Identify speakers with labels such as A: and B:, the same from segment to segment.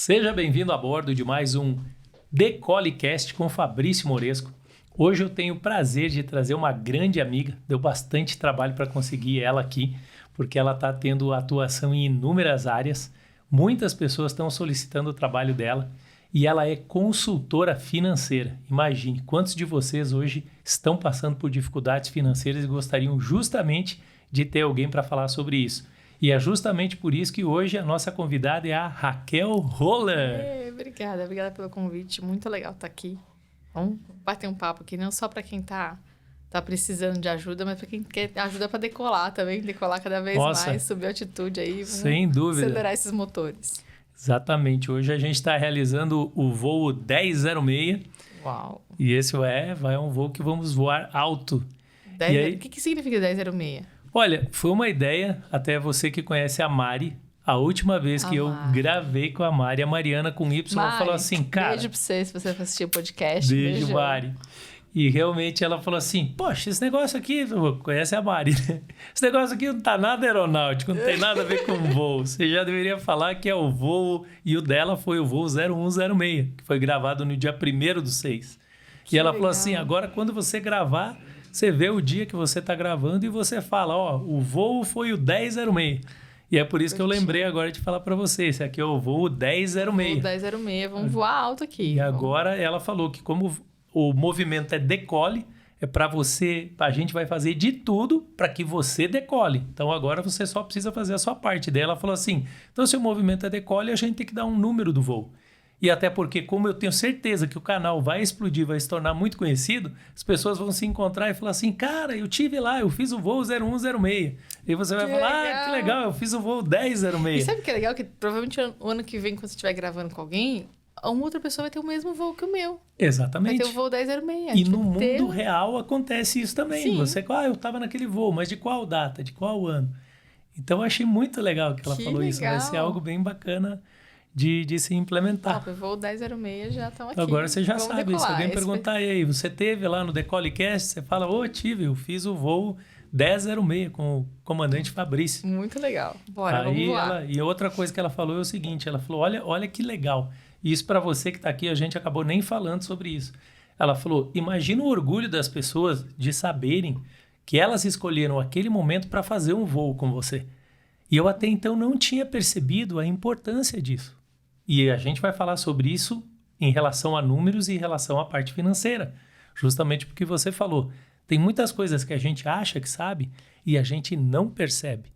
A: Seja bem-vindo a bordo de mais um Decolecast com Fabrício Moresco. Hoje eu tenho o prazer de trazer uma grande amiga, deu bastante trabalho para conseguir ela aqui, porque ela está tendo atuação em inúmeras áreas, muitas pessoas estão solicitando o trabalho dela e ela é consultora financeira. Imagine quantos de vocês hoje estão passando por dificuldades financeiras e gostariam justamente de ter alguém para falar sobre isso. E é justamente por isso que hoje a nossa convidada é a Raquel Roller.
B: Obrigada pelo convite. Muito legal estar aqui. Vamos bater um papo aqui, não só para quem tá precisando de ajuda, mas para quem quer ajuda para decolar também, decolar cada vez mais, subir a altitude aí.
A: Sem dúvida.
B: Acelerar esses motores.
A: Exatamente. Hoje a gente está realizando o voo 1006.
B: Uau!
A: E esse é um voo que vamos voar alto.
B: O que significa 1006?
A: Olha, foi uma ideia, até você que conhece a Mari, a última vez que eu gravei com a Mari, a Mariana com Y, ela falou assim, cara...
B: Beijo pra você, se você for assistir o podcast.
A: Beijo, Mari. E realmente ela falou assim, poxa, esse negócio aqui, conhece a Mari, né? Esse negócio aqui não tá nada aeronáutico, não tem nada a ver com voo. Você já deveria falar que é o voo, e o dela foi o voo 0106, que foi gravado no dia 1º/6. E ela falou assim, agora quando você gravar... Você vê o dia que você está gravando e você fala, o voo foi o 1006. E é por isso que eu lembrei agora de falar para você. Esse aqui é o voo 1006.
B: O 1006, vamos voar alto aqui.
A: E agora ela falou que como o movimento é decole, é para você, a gente vai fazer de tudo para que você decole. Então agora você só precisa fazer a sua parte. Daí ela falou assim, então se o movimento é decole, a gente tem que dar um número do voo. E até porque, como eu tenho certeza que o canal vai explodir, vai se tornar muito conhecido, as pessoas vão se encontrar e falar assim, cara, eu tive lá, eu fiz o voo 0106. E você vai falar, que legal, eu fiz o voo 1006.
B: E sabe o que é legal? Que provavelmente o ano que vem, quando você estiver gravando com alguém, uma outra pessoa vai ter o mesmo voo que o meu.
A: Exatamente.
B: Vai ter o voo 1006.
A: E no mundo real acontece isso também. Sim. Você, eu estava naquele voo, mas de qual data, de qual ano? Então eu achei muito legal que ela falou isso. Vai ser algo bem bacana de se implementar.
B: O voo 1006 já estão aqui.
A: Agora você já sabe. Decolar. Se alguém perguntar aí, você teve lá no Decolecast? Você fala, tive, eu fiz o voo 1006 com o comandante Fabrício.
B: Muito legal. Bora, vamos voar.
A: E outra coisa que ela falou é o seguinte, ela falou, olha que legal. E isso para você que está aqui, a gente acabou nem falando sobre isso. Ela falou, imagina o orgulho das pessoas de saberem que elas escolheram aquele momento para fazer um voo com você. E eu até então não tinha percebido a importância disso. E a gente vai falar sobre isso em relação a números e em relação à parte financeira. Justamente porque você falou. Tem muitas coisas que a gente acha que sabe e a gente não percebe.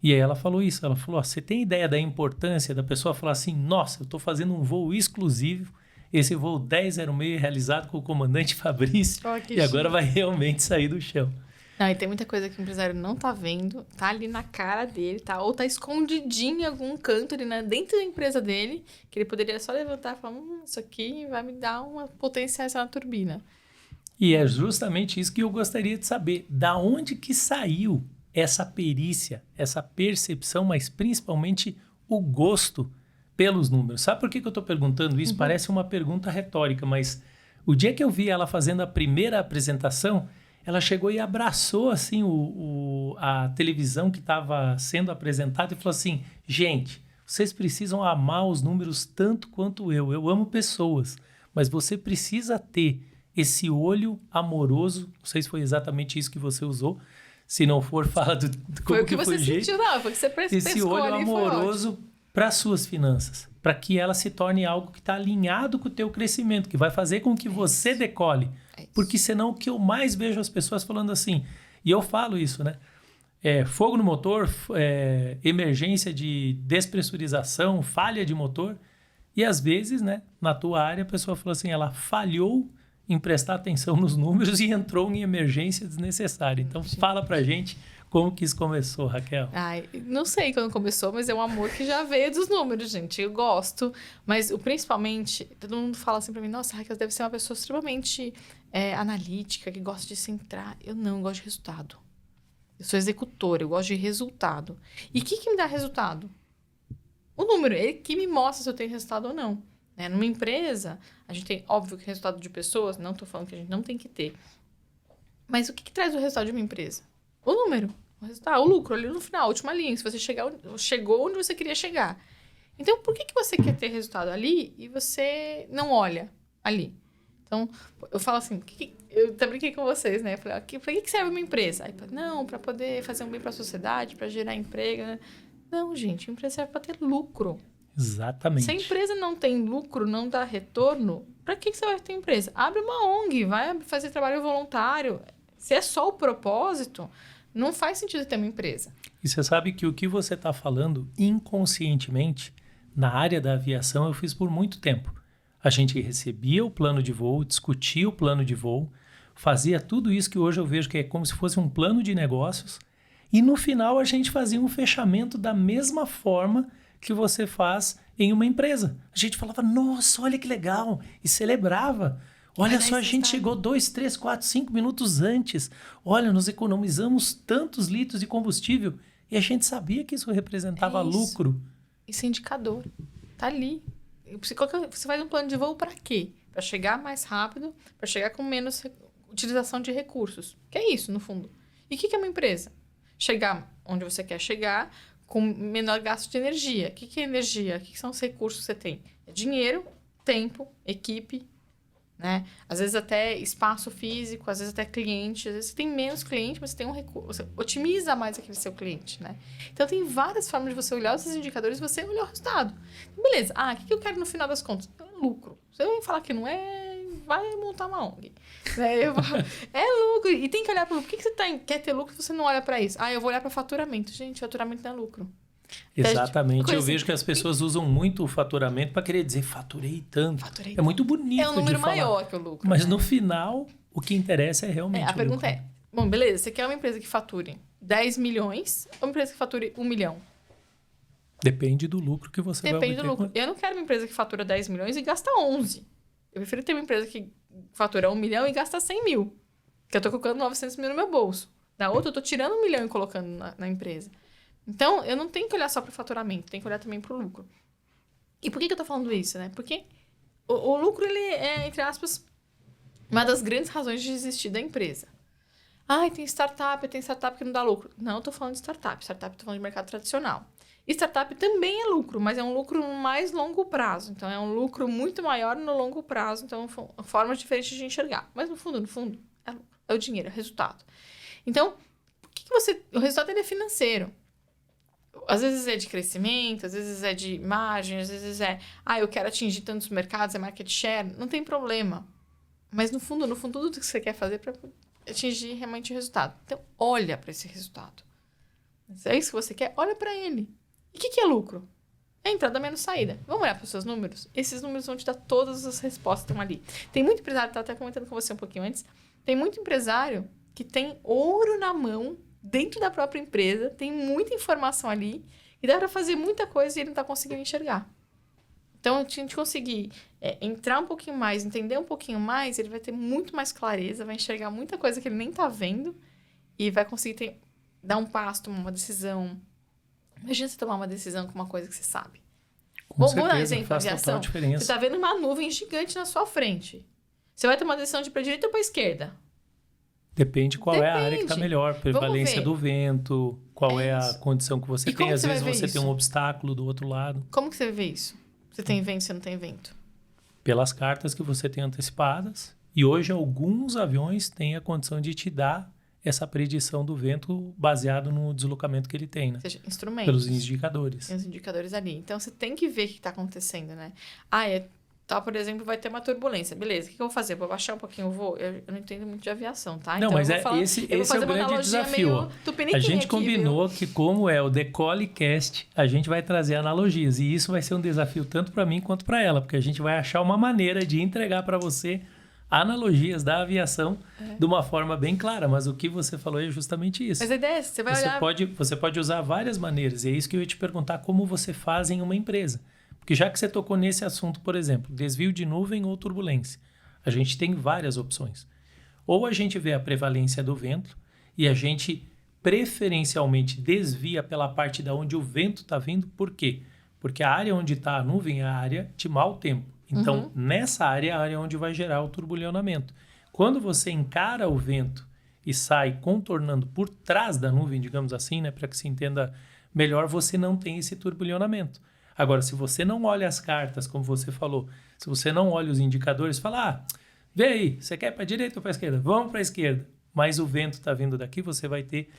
A: E aí ela falou isso. Ela falou, você tem ideia da importância da pessoa falar assim, nossa, eu estou fazendo um voo exclusivo, esse voo 1006 realizado com o comandante Fabrício, e agora vai realmente sair do chão.
B: Não, e tem muita coisa que o empresário não tá vendo, tá ali na cara dele, tá? Ou tá escondidinho em algum canto ali dentro da empresa dele, que ele poderia só levantar e falar, isso aqui vai me dar uma potência na turbina.
A: E é justamente isso que eu gostaria de saber. Da onde que saiu essa perícia, essa percepção, mas principalmente o gosto pelos números? Sabe por que eu tô perguntando isso? Parece uma pergunta retórica, mas o dia que eu vi ela fazendo a primeira apresentação, ela chegou e abraçou assim a televisão que estava sendo apresentada e falou assim, gente, vocês precisam amar os números tanto quanto eu. Eu amo pessoas, mas você precisa ter esse olho amoroso. Não sei se foi exatamente isso que você usou. Se não for, fala do como
B: foi o que você sentiu, não. Foi o que você pescou.
A: Esse olho amoroso para as suas finanças, para que ela se torne algo que está alinhado com o teu crescimento, que vai fazer com que você decole. Porque senão o que eu mais vejo as pessoas falando assim, e eu falo isso, né? Fogo no motor, emergência de despressurização, falha de motor. E às vezes, né, na tua área, a pessoa falou assim, ela falhou em prestar atenção nos números e entrou em emergência desnecessária. Então fala pra gente como que isso começou, Raquel.
B: Não sei quando começou, mas é um amor que já veio dos números, gente. Eu gosto, mas principalmente, todo mundo fala assim pra mim, nossa, Raquel deve ser uma pessoa extremamente analítica, que gosta de centrar. Eu gosto de resultado. Eu sou executora, eu gosto de resultado. E o que me dá resultado? O número, ele que me mostra se eu tenho resultado ou não. Numa empresa, a gente tem, óbvio, que resultado de pessoas, não estou falando que a gente não tem que ter. Mas o que traz o resultado de uma empresa? O número, o resultado, o lucro ali no final, a última linha. Se você chegou onde você queria chegar. Então, por que você quer ter resultado ali e você não olha ali? Então, eu falo assim, eu até brinquei com vocês, né? Eu falei, pra que serve uma empresa? Aí, não, para poder fazer um bem para a sociedade, para gerar emprego, né? Não, gente, a empresa serve para ter lucro.
A: Exatamente.
B: Se a empresa não tem lucro, não dá retorno, para que você vai ter empresa? Abre uma ONG, vai fazer trabalho voluntário. Se é só o propósito, não faz sentido ter uma empresa.
A: E você sabe que o que você está falando inconscientemente, na área da aviação, eu fiz por muito tempo. A gente recebia o plano de voo, discutia o plano de voo, fazia tudo isso que hoje eu vejo que é como se fosse um plano de negócios, e no final a gente fazia um fechamento da mesma forma que você faz em uma empresa. A gente falava, nossa, olha que legal, e celebrava. Olha só, a gente chegou 2, 3, 4, 5 minutos antes. Olha, nós economizamos tantos litros de combustível e a gente sabia que isso representava lucro.
B: Esse indicador tá ali. Você faz um plano de voo para quê? Para chegar mais rápido, para chegar com menos utilização de recursos. Que é isso, no fundo. E o que é uma empresa? Chegar onde você quer chegar com menor gasto de energia. O que é energia? O que são os recursos que você tem? É dinheiro, tempo, equipe, né? Às vezes até espaço físico, às vezes até cliente. Às vezes você tem menos cliente, mas você tem um recurso. Você otimiza mais aquele seu cliente, né? Então, tem várias formas de você olhar os indicadores e você olhar o resultado. Beleza. O que eu quero no final das contas? É lucro. Se eu falar que não é, vai montar uma ONG. Né? É lucro. E tem que olhar para o lucro. Por que você quer ter lucro se você não olha para isso? Eu vou olhar para faturamento. Gente, faturamento não é lucro.
A: Exatamente. Eu vejo que as pessoas usam muito o faturamento para querer dizer faturei tanto. É muito bonito.
B: É um número maior que o lucro.
A: Mas no final, o que interessa é realmente
B: a pergunta
A: lucro.
B: Bom, beleza, você quer uma empresa que fature 10 milhões ou uma empresa que fature 1 milhão?
A: Depende do lucro que você vai obter.
B: Depende do lucro. Eu não quero uma empresa que fatura 10 milhões e gasta 11. Eu prefiro ter uma empresa que fatura 1 milhão e gasta 100 mil. Que eu tô colocando 900 mil no meu bolso. Da outra, eu tô tirando 1 milhão e colocando na empresa. Então, eu não tenho que olhar só para o faturamento, tenho que olhar também para o lucro. E por que eu tô falando isso, né? Porque o lucro, ele é, entre aspas, uma das grandes razões de existir da empresa. Tem startup que não dá lucro. Não, eu tô falando de startup. Startup, eu tô falando de mercado tradicional. E startup também é lucro, mas é um lucro mais longo prazo. Então, é um lucro muito maior no longo prazo. Então, formas diferentes de enxergar. Mas, no fundo, é lucro. É o dinheiro, é o resultado. Então, por que o resultado ele é financeiro? Às vezes é de crescimento, às vezes é de margem, às vezes é... eu quero atingir tantos mercados, é market share. Não tem problema. Mas, no fundo, tudo que você quer fazer para atingir realmente o resultado. Então, olha para esse resultado. Se é isso que você quer, olha para ele. E o que é lucro? É entrada menos saída. Vamos olhar para os seus números? Esses números vão te dar todas as respostas que estão ali. Tem muito empresário, estava até comentando com você um pouquinho antes, tem muito empresário que tem ouro na mão, dentro da própria empresa, tem muita informação ali, e dá para fazer muita coisa e ele não está conseguindo enxergar. Então, a gente conseguir entrar um pouquinho mais, entender um pouquinho mais, ele vai ter muito mais clareza, vai enxergar muita coisa que ele nem está vendo, e vai conseguir dar um passo, tomar uma decisão. Imagina você tomar uma decisão com uma coisa que você sabe.
A: Vamos
B: dar um exemplo,
A: faz
B: aviação.
A: Total diferença.
B: Você está vendo uma nuvem gigante na sua frente. Você vai tomar uma decisão de ir para a direita ou para a esquerda?
A: Depende qual é a área que está melhor. Prevalência do vento, qual é a condição que você tem. Às vezes você tem um obstáculo do outro lado.
B: Como que você vê isso? Você tem vento, você não tem vento?
A: Pelas cartas que você tem antecipadas. E hoje alguns aviões têm a condição de te dar essa predição do vento baseado no deslocamento que ele tem, né?
B: Ou seja, instrumentos.
A: Pelos indicadores.
B: Tem os indicadores ali. Então, você tem que ver o que está acontecendo, né? Por exemplo, vai ter uma turbulência. Beleza, o que eu vou fazer? Vou baixar um pouquinho o voo? Eu não entendo muito de aviação, tá?
A: Não,
B: então,
A: mas esse é o grande desafio. A gente combinou que, como é o Decolecast, a gente vai trazer analogias. E isso vai ser um desafio tanto para mim quanto para ela, porque a gente vai achar uma maneira de entregar para você analogias da aviação de uma forma bem clara. Mas o que você falou é justamente isso.
B: Mas a ideia é essa,
A: você pode usar várias maneiras. E é isso que eu ia te perguntar, como você faz em uma empresa. Porque já que você tocou nesse assunto, por exemplo, desvio de nuvem ou turbulência, a gente tem várias opções. Ou a gente vê a prevalência do vento e a gente preferencialmente desvia pela parte da onde o vento está vindo. Por quê? Porque a área onde está a nuvem é a área de mau tempo. Então, nessa área é a área onde vai gerar o turbulionamento. Quando você encara o vento e sai contornando por trás da nuvem, digamos assim, né, para que se entenda melhor, você não tem esse turbulionamento. Agora, se você não olha as cartas, como você falou, se você não olha os indicadores, fala, vê aí, você quer para a direita ou para a esquerda? Vamos para a esquerda. Mas o vento está vindo daqui, você vai ter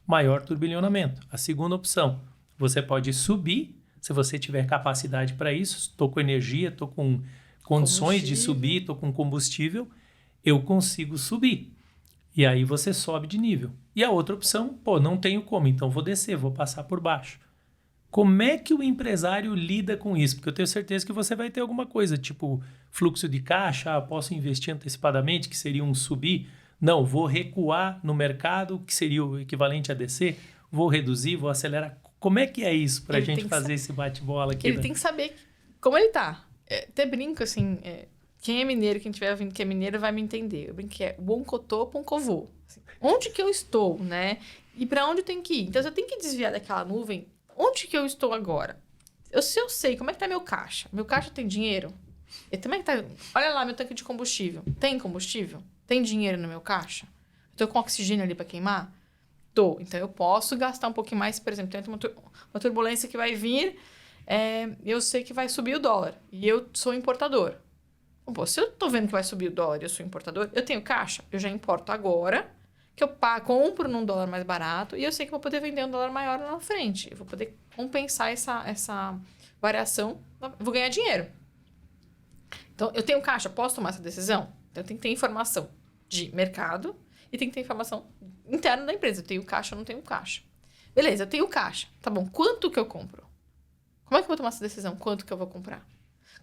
A: maior turbilhonamento. A segunda opção, você pode subir, se você tiver capacidade para isso, estou com energia, estou com condições de subir, estou com combustível, eu consigo subir. E aí você sobe de nível. E a outra opção, não tenho como, então vou descer, vou passar por baixo. Como é que o empresário lida com isso? Porque eu tenho certeza que você vai ter alguma coisa, tipo fluxo de caixa, posso investir antecipadamente, que seria um subir. Não, vou recuar no mercado, que seria o equivalente a descer. Vou reduzir, vou acelerar. Como é que é isso para a gente fazer esse bate-bola aqui?
B: Ele tem que saber como ele tá. Até brinco assim, quem é mineiro, quem estiver ouvindo que é mineiro vai me entender. Eu brinco que é Wonkotô, Ponkovô. Assim, onde que eu estou, né? E para onde eu tenho que ir? Então, se eu tenho que desviar daquela nuvem, onde que eu estou agora? Se eu sei como é que tá meu caixa. Meu caixa tem dinheiro? E como é que tá? Olha lá, meu tanque de combustível. Tem combustível? Tem dinheiro no meu caixa? Eu tô com oxigênio ali para queimar? Tô. Então, eu posso gastar um pouquinho mais. Por exemplo, tem uma turbulência que vai vir. Eu sei que vai subir o dólar. E eu sou importador. Bom, se eu tô vendo que vai subir o dólar e eu sou importador, eu tenho caixa. Eu já importo agora, que eu compro num dólar mais barato e eu sei que vou poder vender um dólar maior lá na frente. Eu vou poder compensar essa variação. Vou ganhar dinheiro. Então, eu tenho caixa. Posso tomar essa decisão? Então, eu tenho que ter informação de mercado e tem que ter informação interna da empresa. Eu tenho caixa ou não tenho caixa. Beleza, eu tenho caixa. Tá bom, quanto que eu compro? Como é que eu vou tomar essa decisão? Quanto que eu vou comprar?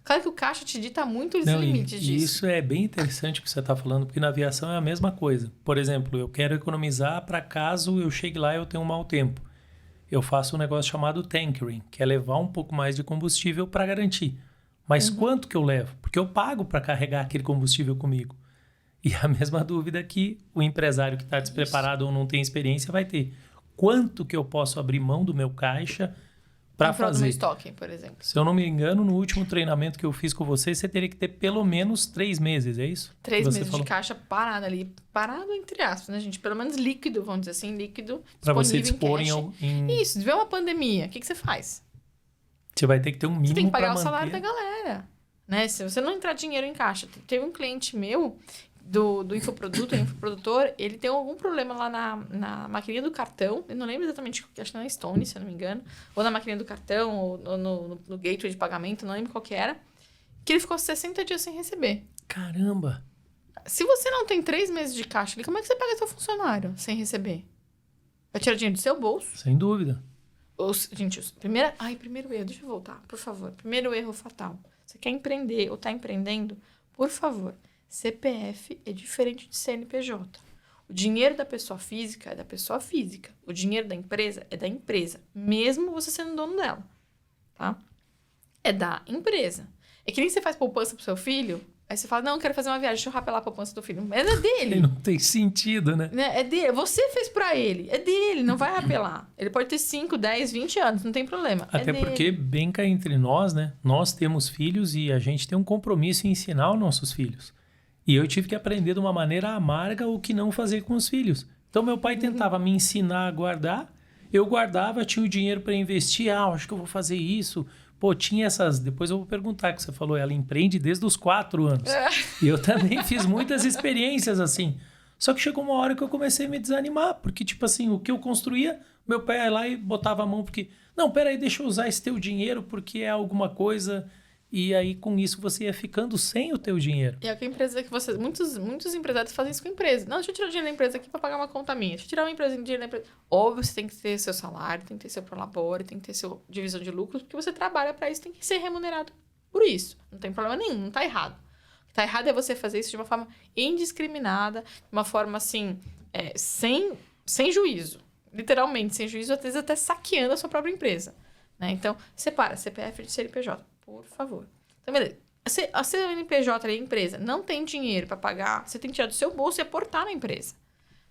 B: Claro que o caixa te dita muito os limites disso.
A: E isso é bem interessante o que você está falando, porque na aviação é a mesma coisa. Por exemplo, eu quero economizar para caso eu chegue lá e eu tenha um mau tempo. Eu faço um negócio chamado tankering, que é levar um pouco mais de combustível para garantir. Mas quanto que eu levo? Porque eu pago para carregar aquele combustível comigo. E a mesma dúvida que o empresário que está despreparado ou não tem experiência vai ter. Quanto que eu posso abrir mão do meu caixa para fazer?
B: No estoque, por exemplo.
A: Se eu não me engano, no último treinamento que eu fiz com você teria que ter pelo menos 3 meses, é isso?
B: 3 meses de caixa parado ali. Parado entre aspas, né, gente? Pelo menos líquido, vamos dizer assim, líquido.
A: Para você dispor
B: em... Isso, se vê uma pandemia, o que você faz?
A: Você vai ter que ter um mínimo.
B: Você tem que pagar o
A: manter...
B: salário da galera. Né? Se você não entrar dinheiro em caixa. Teve um cliente meu do infoproduto, o infoprodutor, ele tem algum problema lá na maquininha do cartão. Eu não lembro exatamente, acho que na Stone, se eu não me engano. Ou na maquininha do cartão, ou no gateway de pagamento, não lembro qual que era. Que ele ficou 60 dias sem receber.
A: Caramba!
B: Se você não tem 3 meses de caixa ali, como é que você paga seu funcionário sem receber? Vai tirar dinheiro do seu bolso?
A: Sem dúvida.
B: Gente, primeiro erro, deixa eu voltar, por favor. Primeiro erro fatal. Você quer empreender ou está empreendendo? Por favor, CPF é diferente de CNPJ. O dinheiro da pessoa física é da pessoa física. O dinheiro da empresa é da empresa, mesmo você sendo dono dela, tá? É da empresa. É que nem você faz poupança pro seu filho, aí você fala, não, eu quero fazer uma viagem, deixa eu rapelar a poupança do filho. Mas é dele.
A: Não tem sentido, né?
B: É dele. Você fez pra ele. É dele, não vai rapelar. Ele pode ter 5, 10, 20 anos, não tem problema.
A: Até porque, bem cá entre nós, né? Nós temos filhos e a gente tem um compromisso em ensinar os nossos filhos. E eu tive que aprender de uma maneira amarga o que não fazer com os filhos. Então, meu pai tentava me ensinar a guardar. Eu guardava, tinha o dinheiro para investir. Acho que eu vou fazer isso. Pô, tinha essas... Depois eu vou perguntar que você falou. Ela empreende desde os 4 anos. E eu também fiz muitas experiências assim. Só que chegou uma hora que eu comecei a me desanimar. Porque, tipo assim, o que eu construía, meu pai ia lá e botava a mão. Porque, não, peraí, deixa eu usar esse teu dinheiro porque é alguma coisa... E aí, com isso, você ia ficando sem o teu dinheiro.
B: E é que a empresa que você... Muitos empresários fazem isso com a empresa. Não, deixa eu tirar o dinheiro da empresa aqui para pagar uma conta minha. Deixa eu tirar dinheiro da empresa. Óbvio, você tem que ter seu salário, tem que ter seu prolabore, tem que ter sua divisão de lucros, porque você trabalha para isso, tem que ser remunerado por isso. Não tem problema nenhum, não tá errado. O que tá errado é você fazer isso de uma forma indiscriminada, de uma forma, assim, sem juízo. Literalmente, sem juízo, às vezes até saqueando a sua própria empresa. Né? Então, separa CPF de CNPJ. Por favor. Então, beleza. A CNPJ ali, a empresa, não tem dinheiro para pagar, você tem que tirar do seu bolso e aportar na empresa.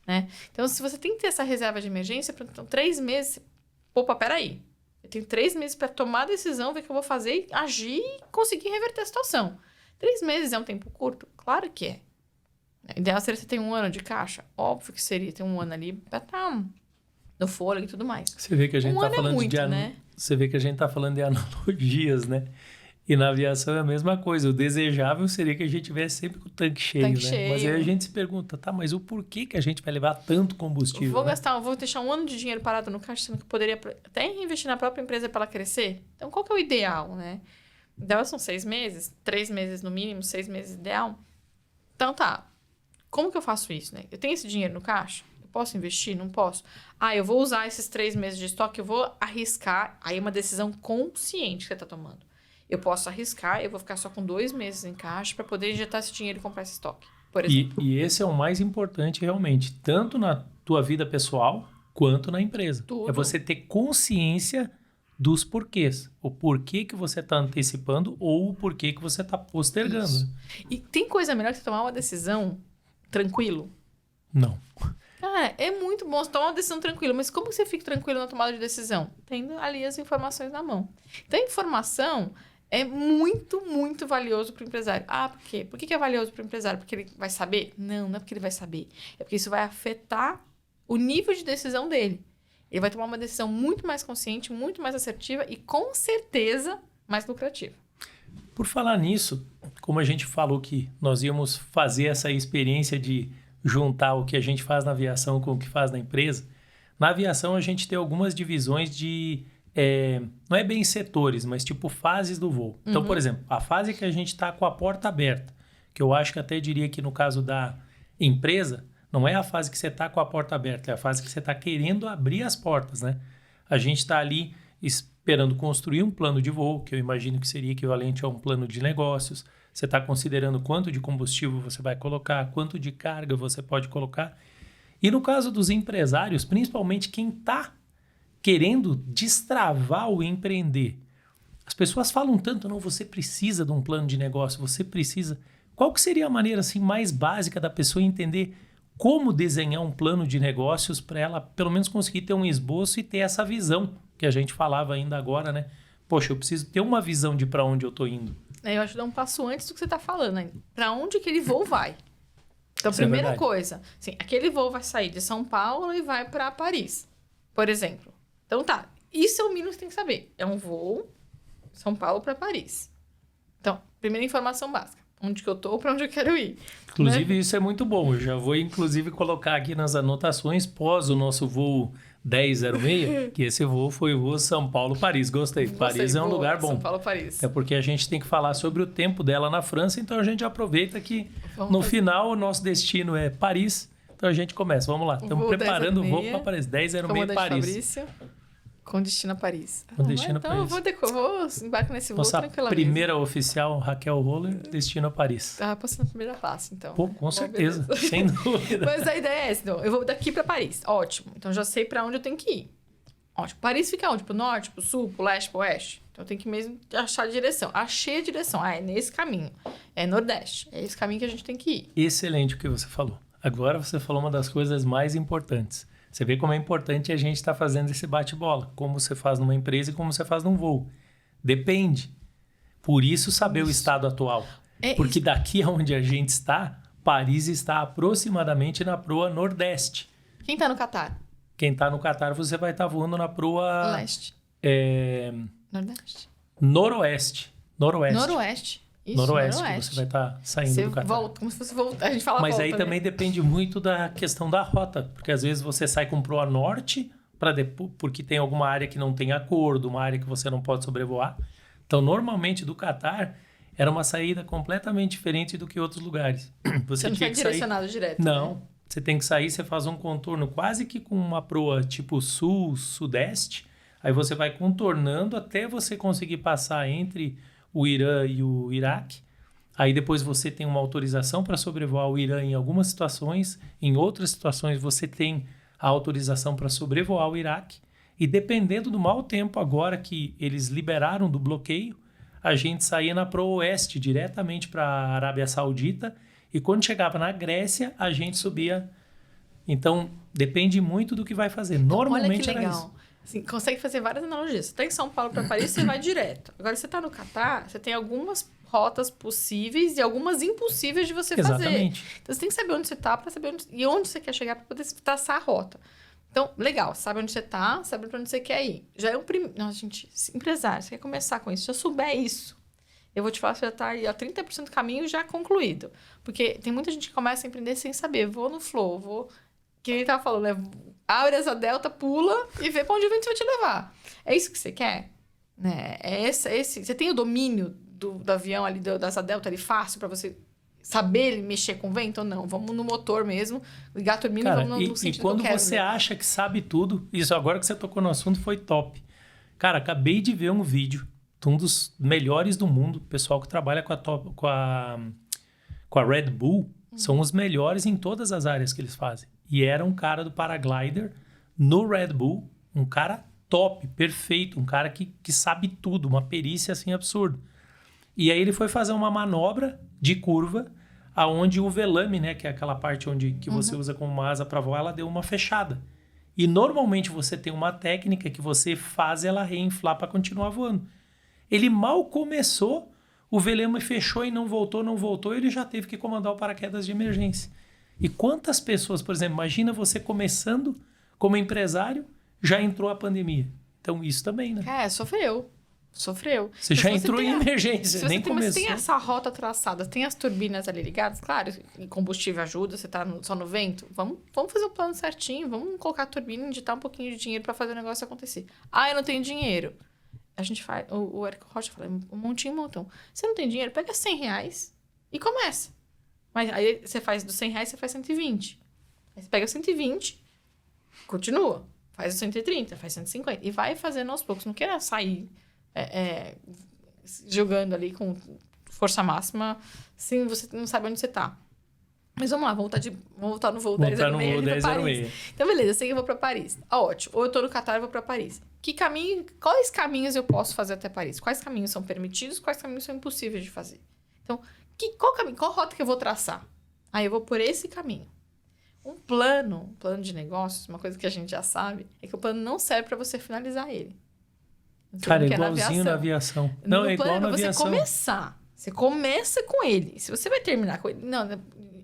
B: Né? Então, se você tem que ter essa reserva de emergência, então, 3 meses... Opa, peraí. Eu tenho 3 meses para tomar a decisão, ver o que eu vou fazer, agir e conseguir reverter a situação. 3 meses é um tempo curto? Claro que é. O ideal seria você ter 1 ano de caixa? Óbvio que seria ter 1 ano ali para estar no fôlego e tudo mais.
A: Você vê que a gente tá falando Você vê que a gente está falando de analogias, né? E na aviação é a mesma coisa. O desejável seria que a gente tivesse sempre com o tanque cheio, né?
B: Cheio.
A: Mas aí a gente se pergunta, tá, mas o porquê que a gente vai levar tanto combustível?
B: Vou deixar um ano de dinheiro parado no caixa, sendo que eu poderia até investir na própria empresa para ela crescer. Então, qual que é o ideal, né? Então, são 6 meses, 3 meses no mínimo, 6 meses ideal. Então, tá. Como que eu faço isso, né? Eu tenho esse dinheiro no caixa? Eu posso investir? Não posso? Eu vou usar esses 3 meses de estoque, eu vou arriscar. Aí é uma decisão consciente que você está tomando. Eu posso arriscar, eu vou ficar só com 2 meses em caixa para poder injetar esse dinheiro e comprar esse estoque, por exemplo.
A: E esse é o mais importante realmente, tanto na tua vida pessoal quanto na empresa.
B: Tudo.
A: É você ter consciência dos porquês. O porquê que você está antecipando ou o porquê que você está postergando.
B: Isso. E tem coisa melhor que você tomar uma decisão tranquilo?
A: Não.
B: Cara, é muito bom você tomar uma decisão tranquila, mas como que você fica tranquilo na tomada de decisão? Tendo ali as informações na mão. Então, a informação é muito, muito valioso para o empresário. Por quê? Por que é valioso para o empresário? Porque ele vai saber? Não é porque ele vai saber. É porque isso vai afetar o nível de decisão dele. Ele vai tomar uma decisão muito mais consciente, muito mais assertiva e, com certeza, mais lucrativa.
A: Por falar nisso, como a gente falou que nós íamos fazer essa experiência de juntar o que a gente faz na aviação com o que faz na empresa, na aviação a gente tem algumas divisões de... não é bem setores, mas tipo fases do voo. Então, por exemplo, a fase que a gente está com a porta aberta, que eu acho que até diria que no caso da empresa, não é a fase que você está com a porta aberta, é a fase que você está querendo abrir as portas, né? A gente está ali esperando construir um plano de voo, que eu imagino que seria equivalente a um plano de negócios. Você está considerando quanto de combustível você vai colocar, quanto de carga você pode colocar. E no caso dos empresários, principalmente quem está querendo destravar o empreender. As pessoas falam tanto, não, você precisa de um plano de negócio, você precisa... Qual que seria a maneira assim, mais básica da pessoa entender como desenhar um plano de negócios para ela pelo menos conseguir ter um esboço e ter essa visão que a gente falava ainda agora, né? Poxa, eu preciso ter uma visão de para onde eu estou indo.
B: Eu acho que dá um passo antes do que você está falando, né? Para onde aquele voo vai? Então,
A: Isso é
B: primeira
A: verdade.
B: coisa, assim, aquele voo vai sair de São Paulo e vai para Paris, por exemplo. Então tá, isso é o mínimo que você tem que saber. É um voo São Paulo para Paris. Então, primeira informação básica. Onde que eu tô, para onde eu quero ir.
A: Inclusive,
B: Né?
A: isso é muito bom. Eu já vou, inclusive, colocar aqui nas anotações pós o nosso voo 1006, que esse voo foi o voo São Paulo-Paris. Gostei. Paris é um
B: boa,
A: lugar bom.
B: São Paulo, Paris.
A: É porque a gente tem que falar sobre o tempo dela na França, então a gente aproveita que no final o nosso destino é Paris. Então a gente começa. Vamos lá. Estamos preparando o voo para Paris. 1006 Paris.
B: Fabrício, com destino a Paris.
A: Com destino a
B: então
A: Paris.
B: eu vou embarcar nesse voo
A: Nossa
B: tranquilamente.
A: primeira oficial, Raquel Roller, destino a Paris.
B: Passando na primeira classe, então.
A: Pô, com certeza.
B: beleza.
A: Sem dúvida.
B: Mas a ideia é essa, então, eu vou daqui para Paris. Ótimo. Então já sei para onde eu tenho que ir. Ótimo. Paris fica onde? Pro norte, pro sul, pro leste, pro oeste? Então eu tenho que mesmo achar a direção. Achei a direção. É nesse caminho. É nordeste. É esse caminho que a gente tem que ir.
A: Excelente o que você falou. Agora você falou uma das coisas mais importantes. Você vê como é importante a gente estar fazendo esse bate-bola. Como você faz numa empresa e como você faz num voo. Depende. Por isso saber o estado atual. Porque daqui aonde a gente está, Paris está aproximadamente na proa nordeste.
B: Quem tá no Catar?
A: Quem está no Catar, você vai estar voando na proa...
B: Leste. Nordeste.
A: Noroeste.
B: Noroeste. Isso,
A: Noroeste, que você vai estar saindo do Catar.
B: Volta, como se fosse voltar. A gente fala
A: Mas
B: volta,
A: aí
B: né?
A: também depende muito da questão da rota, porque às vezes você sai com proa norte, porque tem alguma área que não tem acordo, uma área que você não pode sobrevoar. Então, normalmente, do Catar, era uma saída completamente diferente do que outros lugares.
B: Você não
A: tinha
B: foi
A: que
B: direcionado direto.
A: Não.
B: Né?
A: Você tem que sair, você faz um contorno quase que com uma proa tipo sul, sudeste. Aí você vai contornando até você conseguir passar entre o Irã e o Iraque. Aí depois você tem uma autorização para sobrevoar o Irã em algumas situações. Em outras situações você tem a autorização para sobrevoar o Iraque. E dependendo do mau tempo agora que eles liberaram do bloqueio, a gente saía na proa oeste diretamente para a Arábia Saudita. E quando chegava na Grécia, a gente subia. Então, depende muito do que vai fazer. Normalmente
B: olha que
A: era
B: legal.
A: isso.
B: Assim, consegue fazer várias analogias. Você tá em São Paulo para Paris, você vai direto. Agora, você tá no Catar, você tem algumas rotas possíveis e algumas impossíveis de você fazer.
A: Exatamente.
B: Então, você tem que saber onde você tá para saber onde você quer chegar para poder traçar a rota. Então, legal, sabe onde você tá, sabe pra onde você quer ir. Já é Nossa, gente, empresário, você quer começar com isso, se eu souber isso, eu vou te falar que você já tá aí a 30% do caminho já concluído. Porque tem muita gente que começa a empreender sem saber. Vou no flow, vou... Que ele tava falando, né? Abre asa delta, pula e vê pra onde o vento vai te levar. É isso que você quer? Né? Você tem o domínio do avião ali, da asa delta ali fácil pra você saber mexer com o vento ou não? Vamos no motor mesmo, ligar a turbina e vamos no sentido
A: e quando
B: que eu quero,
A: você
B: né?
A: acha que sabe tudo, isso agora que você tocou no assunto foi top. Cara, acabei de ver um vídeo de um dos melhores do mundo, pessoal que trabalha com a Red Bull, são os melhores em todas as áreas que eles fazem. E era um cara do paraglider no Red Bull, um cara top, perfeito, um cara que sabe tudo, uma perícia assim absurda. E aí ele foi fazer uma manobra de curva, aonde o velame, né, que é aquela parte que você usa como uma asa para voar, ela deu uma fechada. E normalmente você tem uma técnica que você faz ela reinflar para continuar voando. Ele mal começou, o velame fechou e não voltou, ele já teve que comandar o paraquedas de emergência. E quantas pessoas, por exemplo, imagina você começando como empresário, já entrou a pandemia. Então isso também, né?
B: Sofreu.
A: Você já entrou em emergência, nem começou.
B: Se tem essa rota traçada, tem as turbinas ali ligadas, claro, e combustível ajuda, você tá só no vento, vamos fazer o plano certinho, vamos colocar a turbina, injetar um pouquinho de dinheiro para fazer o negócio acontecer. Ah, eu não tenho dinheiro. A gente faz, o Érico Rocha fala, um montinho, um montão. Você não tem dinheiro? Pega R$100 e começa. Mas aí você faz dos R$100, você faz 120. Aí você pega 120, continua. Faz os 130, faz 150. E vai fazendo aos poucos. Não queira sair jogando ali com força máxima, se você não sabe onde você tá. Mas vamos lá, vamos voltar no voo 10:06. Então, beleza, eu sei que eu vou pra Paris. Ótimo. Ou eu tô no Catar e vou pra Paris. Quais caminhos eu posso fazer até Paris? Quais caminhos são permitidos? Quais caminhos são impossíveis de fazer? Então, qual rota que eu vou traçar? Eu vou por esse caminho. Um plano de negócios, uma coisa que a gente já sabe, é que o plano não serve para você finalizar ele.
A: Cara, é igualzinho na aviação. Não, é igual na aviação.
B: Você começar. Você começa com ele. Se você vai terminar com ele... Não,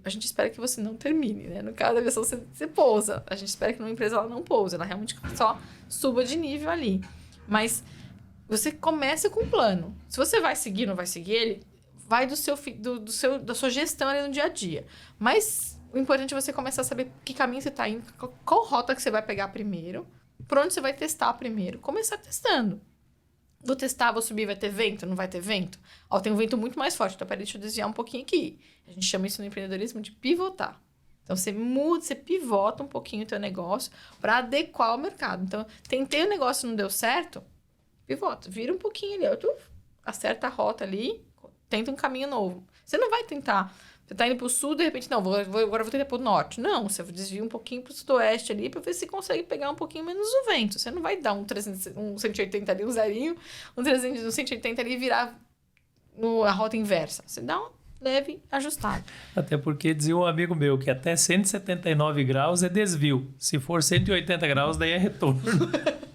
B: a gente espera que você não termine, né? No caso da aviação, você pousa. A gente espera que numa empresa ela não pousa. Ela realmente só suba de nível ali. Mas você começa com um plano. Se você vai seguir ou não vai seguir ele, vai da sua gestão ali no dia a dia. Mas o importante é você começar a saber que caminho você está indo, qual rota que você vai pegar primeiro, por onde você vai testar primeiro. Começar testando. Vou testar, vou subir, vai ter vento, não vai ter vento? Tem um vento muito mais forte, então peraí, deixa eu desviar um pouquinho aqui. A gente chama isso no empreendedorismo de pivotar. Então, você muda, você pivota um pouquinho o teu negócio para adequar ao mercado. Então, tentei o negócio, não deu certo, pivota, vira um pouquinho ali, acerta a rota ali, tenta um caminho novo. Você não vai tentar... Você tá indo pro sul, de repente, não, agora vou tentar pro norte. Não, você desvia um pouquinho pro sudoeste ali para ver se consegue pegar um pouquinho menos o vento. Você não vai dar um 180 ali, um zerinho, um 180 ali e virar a rota inversa. Você dá um leve ajustado.
A: Até porque dizia um amigo meu que até 179 graus é desvio. Se for 180 graus, daí é retorno.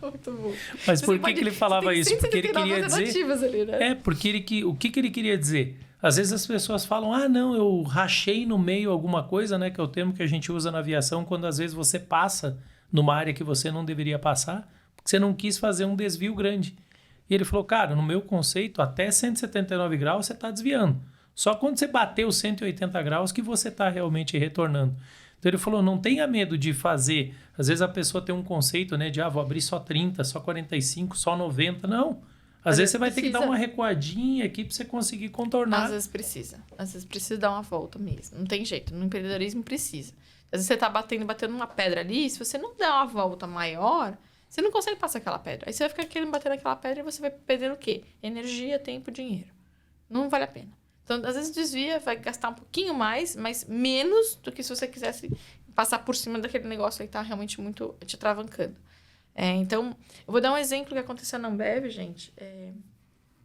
B: Muito bom.
A: Mas por que ele falava isso? Porque ele queria dizer...
B: ali, né?
A: Porque o que ele queria dizer? Às vezes as pessoas falam, não, eu rachei no meio alguma coisa, né? Que é o termo que a gente usa na aviação, quando às vezes você passa numa área que você não deveria passar, porque você não quis fazer um desvio grande. E ele falou, cara, no meu conceito, até 179 graus você está desviando. Só quando você bateu 180 graus que você está realmente retornando. Então ele falou, não tenha medo de fazer. Às vezes a pessoa tem um conceito, né? De, vou abrir só 30, só 45, só 90. Não. Às vezes você vai ter que dar uma recuadinha aqui para você conseguir contornar.
B: Às vezes precisa dar uma volta mesmo. Não tem jeito. No empreendedorismo precisa. Às vezes você tá batendo uma pedra ali, se você não der uma volta maior, você não consegue passar aquela pedra. Aí você vai ficar querendo bater naquela pedra e você vai perder o quê? Energia, tempo, dinheiro. Não vale a pena. Então, às vezes desvia, vai gastar um pouquinho mais, mas menos do que se você quisesse passar por cima daquele negócio aí que tá realmente muito te travancando. Então, eu vou dar um exemplo que aconteceu na Ambev, gente.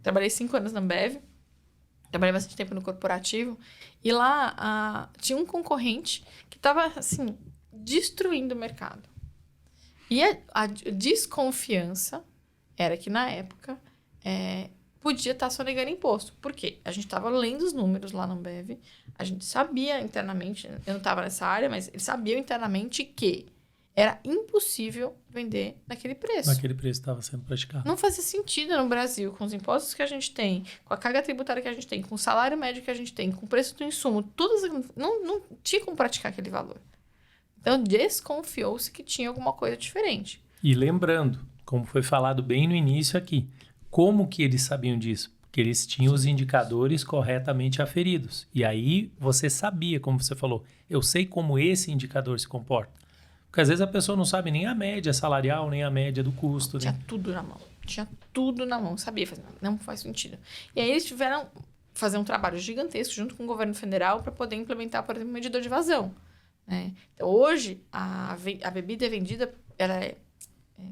B: Trabalhei 5 anos na Ambev, trabalhei bastante tempo no corporativo, e lá tinha um concorrente que estava, assim, destruindo o mercado. E a desconfiança era que, na época, podia estar sonegando imposto. Por quê? A gente estava lendo os números lá na Ambev, a gente sabia internamente, eu não estava nessa área, mas eles sabiam internamente que Era impossível vender naquele preço.
A: Naquele preço estava sendo praticado.
B: Não fazia sentido no Brasil, com os impostos que a gente tem, com a carga tributária que a gente tem, com o salário médio que a gente tem, com o preço do insumo, não tinha como praticar aquele valor. Então, desconfiou-se que tinha alguma coisa diferente.
A: E lembrando, como foi falado bem no início aqui, como que eles sabiam disso? Porque eles tinham os indicadores corretamente aferidos. E aí você sabia, como você falou, eu sei como esse indicador se comporta. Porque às vezes a pessoa não sabe nem a média salarial, nem a média do custo.
B: Tinha tudo na mão. Tinha tudo na mão. Sabia, não faz sentido. E aí eles tiveram que fazer um trabalho gigantesco junto com o governo federal para poder implementar, por exemplo, o medidor de vazão. Né? Então, hoje, a bebida é vendida, ela é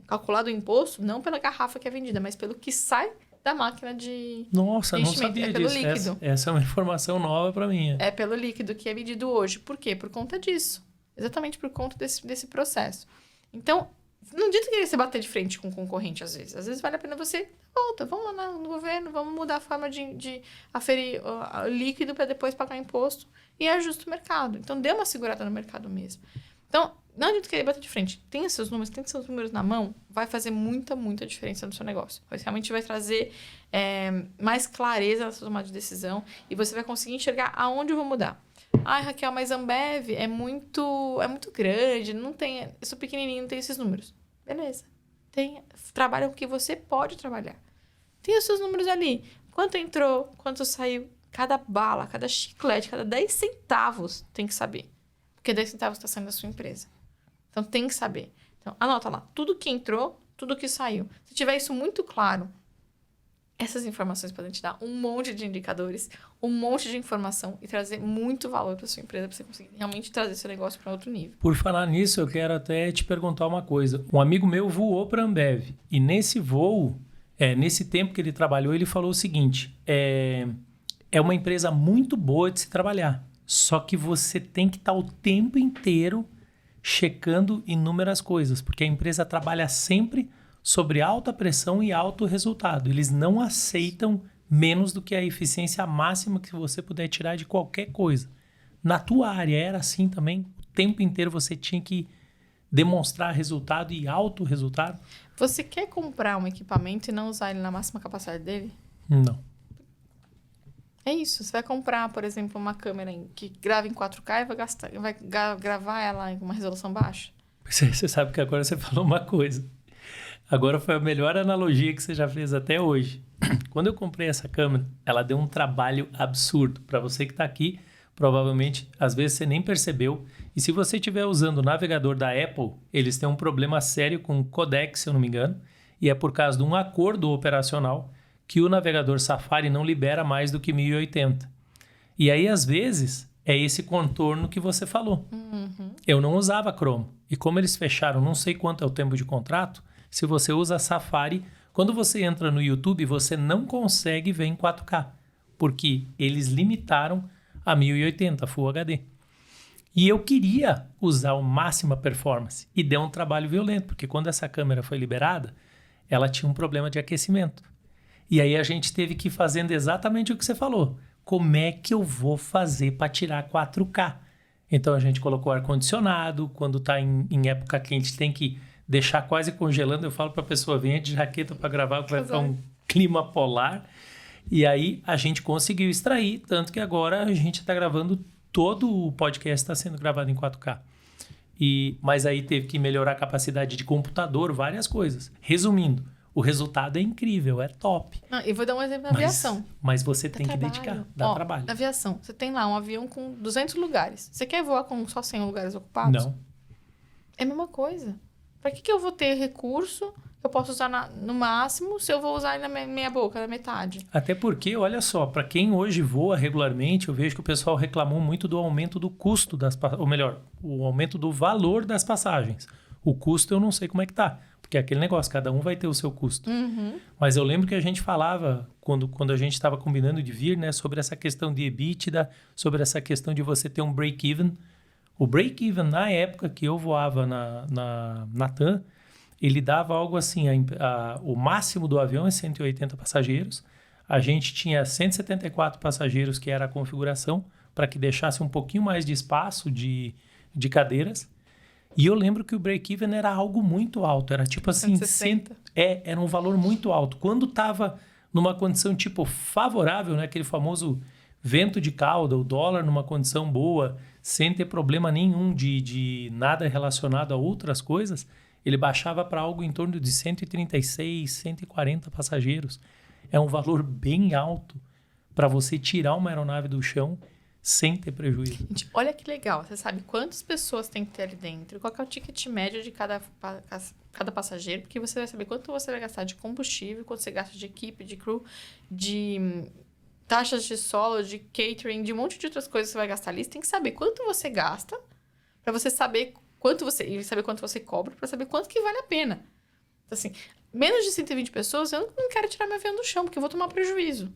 B: calculado o imposto não pela garrafa que é vendida, mas pelo que sai da máquina de
A: Nossa, não
B: enchimento.
A: sabia
B: É pelo
A: disso.
B: líquido.
A: Essa é uma informação nova para mim.
B: É pelo líquido que é medido hoje. Por quê? Por conta disso. Exatamente por conta desse processo. Então, não adianta querer se bater de frente com o concorrente, às vezes. Às vezes vale a pena você... Volta, vamos lá no governo, vamos mudar a forma de aferir o líquido para depois pagar imposto e ajusta o mercado. Então, dê uma segurada no mercado mesmo. Então, não adianta querer bater de frente. Tenha seus números na mão, vai fazer muita, muita diferença no seu negócio. Realmente vai trazer mais clareza na sua tomada de decisão e você vai conseguir enxergar aonde eu vou mudar. Ai, Raquel, mas Ambev é muito grande, não tem, eu sou pequenininho, não tem esses números. Beleza. Trabalha com o que você pode trabalhar. Tem os seus números ali. Quanto entrou, quanto saiu, cada bala, cada chiclete, cada 10 centavos tem que saber. Porque 10 centavos está saindo da sua empresa. Então, tem que saber. Então, anota lá. Tudo que entrou, tudo que saiu. Se tiver isso muito claro, essas informações podem te dar um monte de indicadores, um monte de informação e trazer muito valor para sua empresa, para você conseguir realmente trazer seu negócio para outro nível.
A: Por falar nisso, eu quero até te perguntar uma coisa. Um amigo meu voou para a Ambev e nesse voo, nesse tempo que ele trabalhou, ele falou o seguinte, é uma empresa muito boa de se trabalhar, só que você tem que estar o tempo inteiro checando inúmeras coisas, porque a empresa trabalha sempre sobre alta pressão e alto resultado. Eles não aceitam menos do que a eficiência máxima que você puder tirar de qualquer coisa. Na tua área era assim também? O tempo inteiro você tinha que demonstrar resultado e alto resultado?
B: Você quer comprar um equipamento e não usar ele na máxima capacidade dele?
A: Não.
B: É isso. Você vai comprar, por exemplo, uma câmera que grava em 4K e vai gravar ela em uma resolução baixa?
A: Você sabe que agora você falou uma coisa. Agora foi a melhor analogia que você já fez até hoje. Quando eu comprei essa câmera, ela deu um trabalho absurdo. Para você que está aqui, provavelmente, às vezes você nem percebeu. E se você estiver usando o navegador da Apple, eles têm um problema sério com o codec, se eu não me engano. E é por causa de um acordo operacional que o navegador Safari não libera mais do que 1080. E aí, às vezes, é esse contorno que você falou.
B: Uhum.
A: Eu não usava Chrome. E como eles fecharam, não sei quanto é o tempo de contrato, se você usa Safari, quando você entra no YouTube, você não consegue ver em 4K, porque eles limitaram a 1080 Full HD. E eu queria usar a máxima performance e deu um trabalho violento, porque quando essa câmera foi liberada, ela tinha um problema de aquecimento. E aí a gente teve que ir fazendo exatamente o que você falou. Como é que eu vou fazer para tirar 4K? Então a gente colocou ar-condicionado, quando está em época quente tem que deixar quase congelando. Eu falo para a pessoa, venha de jaqueta para gravar, que vai ficar um clima polar. E aí a gente conseguiu extrair, tanto que agora a gente está gravando, todo o podcast está sendo gravado em 4K. Mas aí teve que melhorar a capacidade de computador, várias coisas. Resumindo, o resultado é incrível, é top.
B: Não, e vou dar um exemplo na aviação.
A: Mas você tem que dedicar, dá trabalho.
B: Na aviação, você tem lá um avião com 200 lugares. Você quer voar com só 100 lugares ocupados?
A: Não.
B: É a mesma coisa. Para que eu vou ter recurso que eu posso usar no máximo se eu vou usar na meia boca, na metade?
A: Até porque, olha só, para quem hoje voa regularmente, eu vejo que o pessoal reclamou muito do aumento do custo ou melhor, o aumento do valor das passagens. O custo eu não sei como é que tá, porque é aquele negócio, cada um vai ter o seu custo.
B: Uhum.
A: Mas eu lembro que a gente falava, quando a gente estava combinando de vir, né, sobre essa questão de EBITDA, sobre essa questão de você ter um break-even. O break-even, na época que eu voava na TAM, ele dava algo assim, o máximo do avião é 180 passageiros, a gente tinha 174 passageiros, que era a configuração, para que deixasse um pouquinho mais de espaço de cadeiras, E eu lembro que o break-even era algo muito alto. Era tipo assim...
B: 160.
A: Era um valor muito alto. Quando estava numa condição tipo favorável, né? Aquele famoso vento de cauda, o dólar numa condição boa, sem ter problema nenhum de nada relacionado a outras coisas, ele baixava para algo em torno de 136, 140 passageiros. É um valor bem alto para você tirar uma aeronave do chão sem ter prejuízo.
B: Gente, olha que legal. Você sabe quantas pessoas tem que ter ali dentro, qual que é o ticket médio de cada passageiro, porque você vai saber quanto você vai gastar de combustível, quanto você gasta de equipe, de crew, de taxas de solo, de catering, de um monte de outras coisas que você vai gastar ali. Você tem que saber quanto você gasta para você saber e saber quanto você cobra para saber quanto que vale a pena. Então, assim, menos de 120 pessoas, eu não quero tirar meu avião do chão, porque eu vou tomar prejuízo.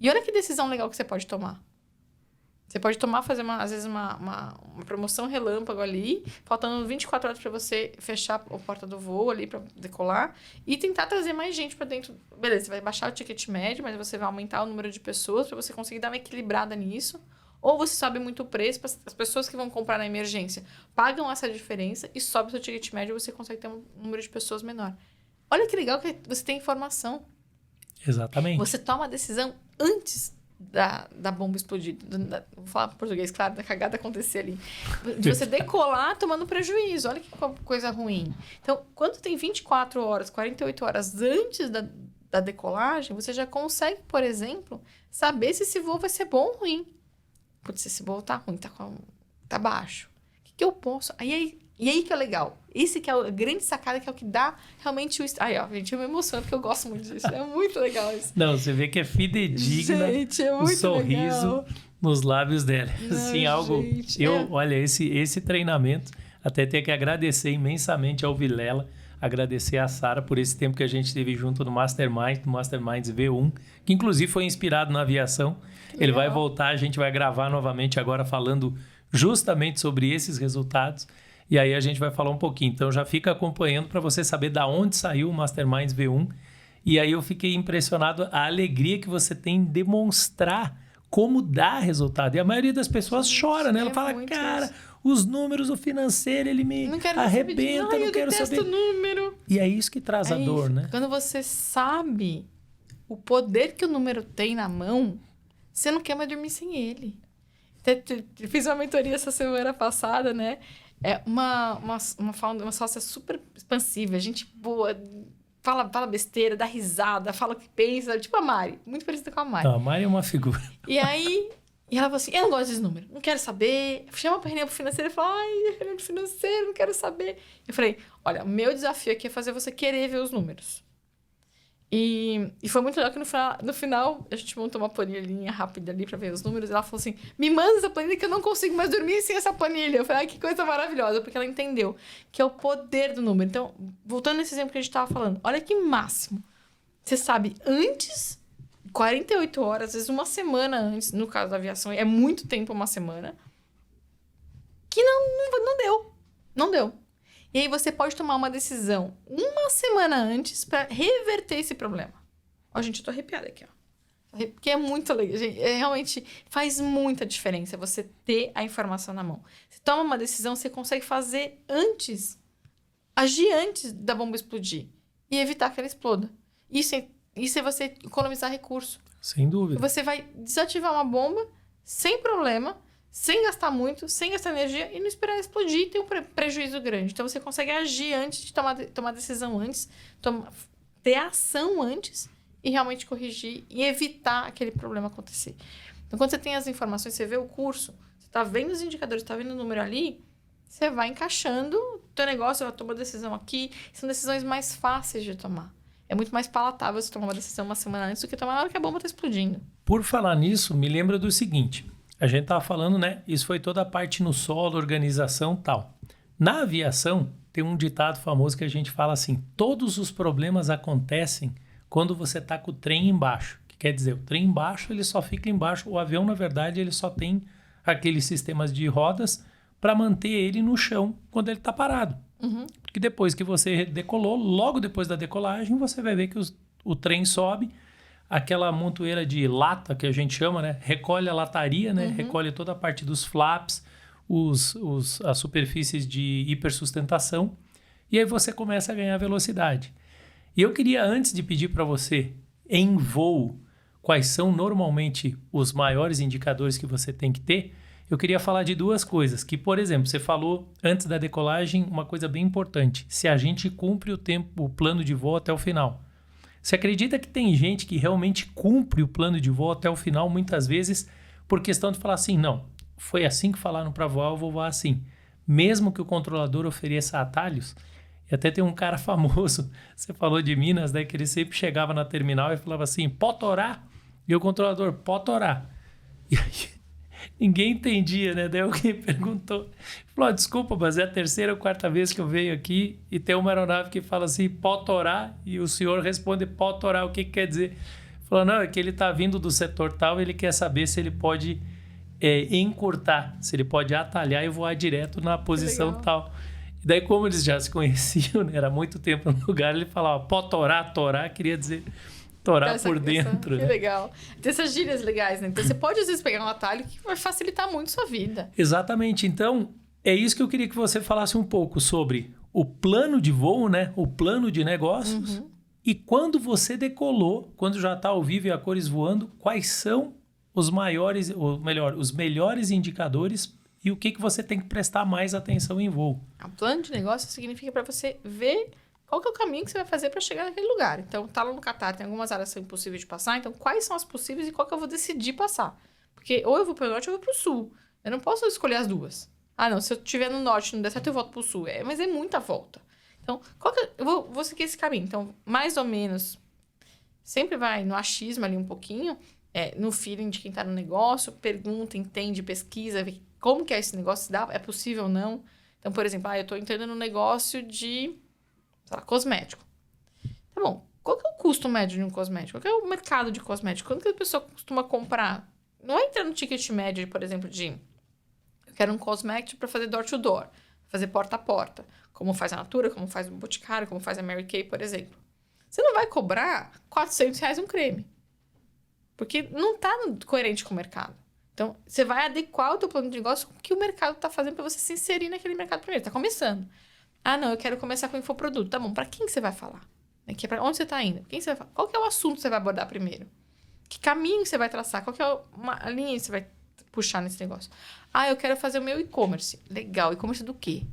B: E olha que decisão legal que você pode tomar. Você pode fazer às vezes uma promoção relâmpago ali, faltando 24 horas para você fechar a porta do voo ali para decolar e tentar trazer mais gente para dentro. Beleza, você vai baixar o ticket médio, mas você vai aumentar o número de pessoas para você conseguir dar uma equilibrada nisso. Ou você sobe muito o preço, as pessoas que vão comprar na emergência pagam essa diferença e sobe o seu ticket médio e você consegue ter um número de pessoas menor. Olha que legal que você tem informação.
A: Exatamente.
B: Você toma a decisão antes da bomba explodir. Vou falar em português, claro, da cagada acontecer ali. De você decolar tomando prejuízo. Olha que coisa ruim. Então, quando tem 24 horas, 48 horas antes da decolagem, você já consegue, por exemplo, saber se esse voo vai ser bom ou ruim. Putz, esse voo tá ruim, tá baixo. O que eu posso... E aí que é legal. Esse que é a grande sacada, que é o que dá realmente o... Aí, ó, gente, eu me emociono porque eu gosto muito disso. É muito legal isso.
A: Não, você vê que é fidedigna,
B: gente, é muito
A: o sorriso
B: legal.
A: nos lábios dela.
B: Não,
A: Assim, algo...
B: gente,
A: Olha, esse treinamento, até tenho que agradecer imensamente ao Vilela, agradecer a Sara por esse tempo que a gente teve junto no Mastermind, no Masterminds V1, que inclusive foi inspirado na aviação. Ele vai voltar, a gente vai gravar novamente agora falando justamente sobre esses resultados. E aí a gente vai falar um pouquinho. Então já fica acompanhando para você saber da onde saiu o Masterminds V1. E aí eu fiquei impressionado a alegria que você tem em demonstrar como dá resultado. E a maioria das pessoas chora, né? Ela fala, cara, isso. Os números, o financeiro, ele me arrebenta, eu não quero saber.
B: O número.
A: E é isso que traz a dor, né?
B: Quando você sabe o poder que o número tem na mão, você não quer mais dormir sem ele. Fiz uma mentoria essa semana passada, né? É uma sócia super expansiva, gente boa, fala besteira, dá risada, fala o que pensa, tipo a Mari, muito parecida com a Mari.
A: Não, a Mari é uma figura.
B: E aí, ela falou assim, eu não gosto desses números, não quero saber. Chama pra reunião financeira e fala, reunião financeira, não quero saber. Eu falei, olha, o meu desafio aqui é fazer você querer ver os números. E foi muito legal que no final a gente montou uma planilhinha rápida ali pra ver os números. E ela falou assim, me manda essa planilha que eu não consigo mais dormir sem essa planilha. Eu falei, que coisa maravilhosa, porque ela entendeu que é o poder do número. Então, voltando nesse exemplo que a gente tava falando, olha que máximo. Você sabe, antes, 48 horas, às vezes uma semana antes, no caso da aviação, é muito tempo, uma semana, que não deu. E aí você pode tomar uma decisão uma semana antes para reverter esse problema. Ó, gente, eu tô arrepiada aqui, ó. Porque é muito legal, gente. Realmente faz muita diferença você ter a informação na mão. Você toma uma decisão, você consegue fazer antes, agir antes da bomba explodir e evitar que ela exploda. Isso é você economizar recurso.
A: Sem dúvida.
B: Você vai desativar uma bomba sem problema, sem gastar muito, sem gastar energia e não esperar explodir e ter um prejuízo grande. Então, você consegue agir antes de tomar decisão antes, ter ação antes e realmente corrigir e evitar aquele problema acontecer. Então, quando você tem as informações, você vê o curso, você está vendo os indicadores, está vendo o número ali, você vai encaixando o teu negócio, eu tomo a decisão aqui. São decisões mais fáceis de tomar. É muito mais palatável você tomar uma decisão uma semana antes do que tomar na hora que a bomba está explodindo.
A: Por falar nisso, me lembra do seguinte... A gente estava falando, né? Isso foi toda a parte no solo, organização e tal. Na aviação, tem um ditado famoso que a gente fala assim, todos os problemas acontecem quando você está com o trem embaixo. Que quer dizer, o trem embaixo, ele só fica embaixo. O avião, na verdade, ele só tem aqueles sistemas de rodas para manter ele no chão quando ele está parado.
B: Uhum.
A: Porque depois que você decolou, logo depois da decolagem, você vai ver que o trem sobe, aquela montoeira de lata que a gente chama, né? Recolhe a lataria, né? Recolhe toda a parte dos flaps, as superfícies de hipersustentação, e aí você começa a ganhar velocidade. E eu queria, antes de pedir para você, em voo, quais são normalmente os maiores indicadores que você tem que ter, eu queria falar de duas coisas, que, por exemplo, você falou antes da decolagem uma coisa bem importante, se a gente cumpre o plano de voo até o final. Você acredita que tem gente que realmente cumpre o plano de voo até o final, muitas vezes, por questão de falar assim, não, foi assim que falaram para voar, eu vou voar assim. Mesmo que o controlador ofereça atalhos, e até tem um cara famoso, você falou de Minas, né, que ele sempre chegava na terminal e falava assim, pode orar? E o controlador, pode orar. E aí, ninguém entendia, né? Daí alguém perguntou, falou, desculpa, mas é a terceira ou quarta vez que eu venho aqui e tem uma aeronave que fala assim, pode orar? E o senhor responde, pode orar, o que quer dizer? Falou, não, é que ele está vindo do setor tal e ele quer saber se ele pode encurtar, se ele pode atalhar e voar direto na posição tal. E daí, como eles já se conheciam, né, era muito tempo no lugar, ele falava, pode torar, queria dizer torar por dentro.
B: Que legal. Tem essas gírias legais, né? Então, você pode, às vezes, pegar um atalho que vai facilitar muito a sua vida.
A: Exatamente. Então, é isso que eu queria que você falasse um pouco sobre o plano de voo, né? O plano de negócios. Uhum. E quando você decolou, quando já está ao vivo e a cores voando, quais são os maiores, ou melhor, os melhores indicadores e o que você tem que prestar mais atenção em voo?
B: O plano de negócio significa para você ver qual que é o caminho que você vai fazer para chegar naquele lugar. Então, tá lá no Catar, tem algumas áreas que são impossíveis de passar. Então, quais são as possíveis e qual que eu vou decidir passar? Porque ou eu vou para o norte ou eu vou para o sul. Eu não posso escolher as duas. Ah, não, se eu estiver no norte e não der certo, eu volto para o sul. Mas é muita volta. Então, eu vou seguir esse caminho. Então, mais ou menos, sempre vai no achismo ali um pouquinho, no feeling de quem tá no negócio, pergunta, entende, pesquisa, vê como que é esse negócio, se dá, é possível ou não. Então, por exemplo, eu tô entrando no negócio de, sei lá, cosmético. Tá bom, qual que é o custo médio de um cosmético? Qual que é o mercado de cosmético? Quanto que a pessoa costuma comprar? Não é entrar no ticket médio, por exemplo, de eu quero um cosmético para fazer door to door, fazer porta a porta, como faz a Natura, como faz o Boticário, como faz a Mary Kay, por exemplo. Você não vai cobrar R$400 um creme. Porque não está coerente com o mercado. Então, você vai adequar o teu plano de negócio com o que o mercado está fazendo para você se inserir naquele mercado primeiro. Está começando. Ah, não, eu quero começar com infoproduto. Tá bom, para quem que você vai falar? Para onde você está indo? Quem você vai falar? Qual que é o assunto que você vai abordar primeiro? Que caminho você vai traçar? Qual que é a linha que você vai puxar nesse negócio? Ah, eu quero fazer o meu e-commerce. Legal, e-commerce do quê?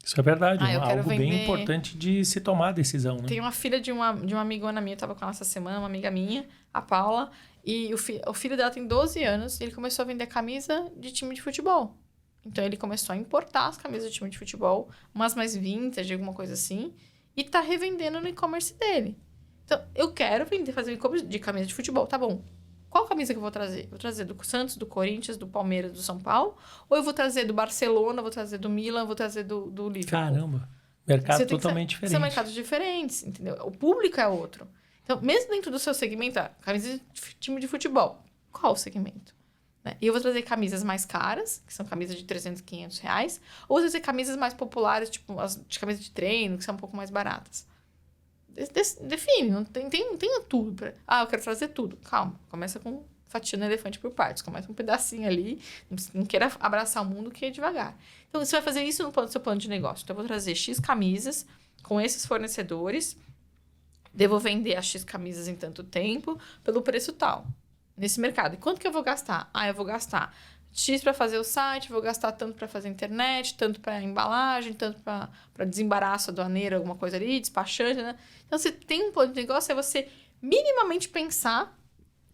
A: Isso é verdade, algo
B: vender...
A: bem importante de se tomar a decisão, né?
B: Tem uma filha de uma amigona minha, eu tava com ela essa semana, uma amiga minha, a Paula, e o filho dela tem 12 anos, e ele começou a vender camisa de time de futebol. Então, ele começou a importar as camisas de time de futebol, umas mais vintage, alguma coisa assim, e tá revendendo no e-commerce dele. Então, eu quero fazer um e-commerce de camisa de futebol, tá bom. Qual camisa que eu vou trazer? Vou trazer do Santos, do Corinthians, do Palmeiras, do São Paulo? Ou eu vou trazer do Barcelona, vou trazer do Milan, vou trazer do Liverpool?
A: Caramba, mercado totalmente diferente.
B: São mercados diferentes, entendeu? O público é outro. Então, mesmo dentro do seu segmento, camisa de time de futebol, qual o segmento? Né? E eu vou trazer camisas mais caras, que são camisas de R$300, R$500, ou vou trazer camisas mais populares, tipo as de camisa de treino, que são um pouco mais baratas. Define, não tem tudo. Eu quero trazer tudo. Calma, começa com fatiando elefante por partes. Começa um pedacinho ali, não queira abraçar o mundo, que é devagar. Então, você vai fazer isso no seu plano de negócio. Então, eu vou trazer X camisas com esses fornecedores, devo vender as X camisas em tanto tempo, pelo preço tal, nesse mercado. E quanto que eu vou gastar? Eu vou gastar X para fazer o site, vou gastar tanto para fazer a internet, tanto para embalagem, tanto para desembaraço aduaneiro, alguma coisa ali, despachante, né? Então, você tem um plano de negócio, é você minimamente pensar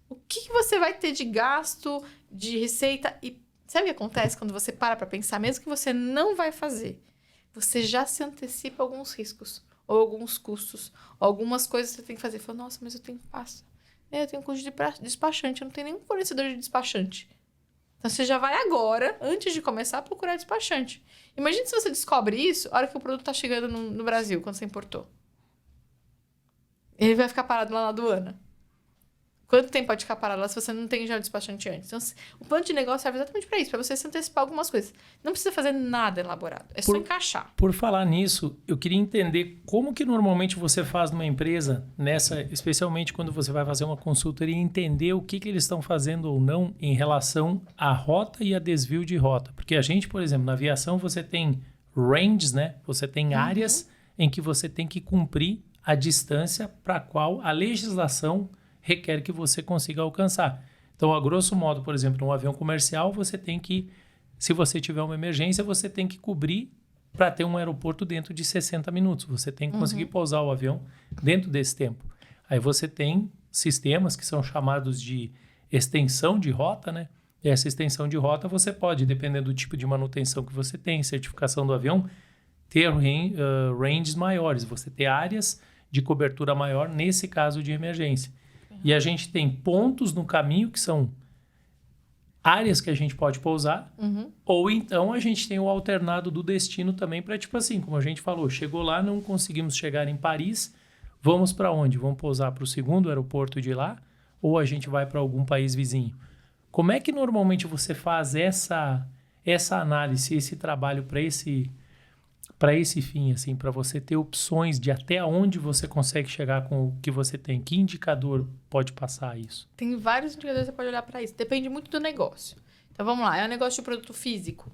B: o que você vai ter de gasto, de receita. E sabe o que acontece quando você para pensar, mesmo que você não vai fazer? Você já se antecipa a alguns riscos, ou alguns custos, ou algumas coisas que você tem que fazer. Fala, nossa, mas eu tenho pasta. Eu tenho custo de despachante, eu não tenho nenhum fornecedor de despachante. Então, você já vai agora, antes de começar, a procurar despachante. Imagina se você descobre isso a hora que o produto está chegando no Brasil, quando você importou. Ele vai ficar parado lá na aduana. Quanto tempo pode ficar parado lá se você não tem já o despachante antes? Então, o plano de negócio serve exatamente para isso, para você se antecipar algumas coisas. Não precisa fazer nada elaborado, é só encaixar.
A: Por falar nisso, eu queria entender como que normalmente você faz numa empresa, especialmente quando você vai fazer uma consultoria, entender o que eles estão fazendo ou não em relação à rota e a desvio de rota. Porque a gente, por exemplo, na aviação você tem ranges, né? Você tem áreas em que você tem que cumprir a distância para a qual a legislação requer que você consiga alcançar. Então, a grosso modo, por exemplo, num avião comercial, você tem que, se você tiver uma emergência, você tem que cobrir para ter um aeroporto dentro de 60 minutos. Você tem que conseguir pousar o avião dentro desse tempo. Aí você tem sistemas que são chamados de extensão de rota, né? E essa extensão de rota você pode, dependendo do tipo de manutenção que você tem, certificação do avião, ter ranges maiores, você ter áreas de cobertura maior nesse caso de emergência. E a gente tem pontos no caminho que são áreas que a gente pode pousar, ou então a gente tem o alternado do destino também para, tipo assim, como a gente falou, chegou lá, não conseguimos chegar em Paris, vamos para onde? Vamos pousar para o segundo aeroporto de lá, ou a gente vai para algum país vizinho? Como é que normalmente você faz essa análise, esse trabalho para esse fim, assim, para você ter opções de até onde você consegue chegar com o que você tem? Que indicador pode passar isso?
B: Tem vários indicadores que você pode olhar para isso. Depende muito do negócio. Então, vamos lá. É um negócio de produto físico,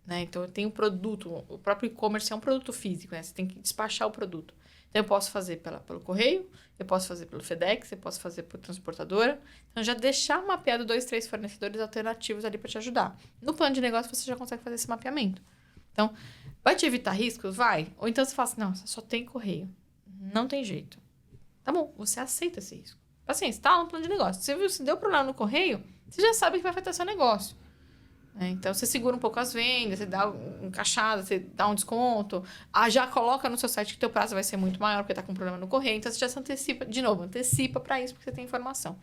B: né? Então, tem um produto. O próprio e-commerce é um produto físico, né? Você tem que despachar o produto. Então, eu posso fazer pelo correio, eu posso fazer pelo FedEx, eu posso fazer por transportadora. Então, já deixar mapeado 2, 3 fornecedores alternativos ali para te ajudar. No plano de negócio, você já consegue fazer esse mapeamento. Então, vai te evitar riscos? Vai. Ou então você fala assim, não, só tem correio. Não tem jeito. Tá bom, você aceita esse risco. Paciência, tá no plano de negócio. Você viu, se deu problema no correio, você já sabe que vai afetar seu negócio. Então, você segura um pouco as vendas, você dá um encaixada, você dá um desconto. Já coloca no seu site que teu prazo vai ser muito maior, porque tá com problema no correio. Então, você já se antecipa, de novo, antecipa para isso, porque você tem informação.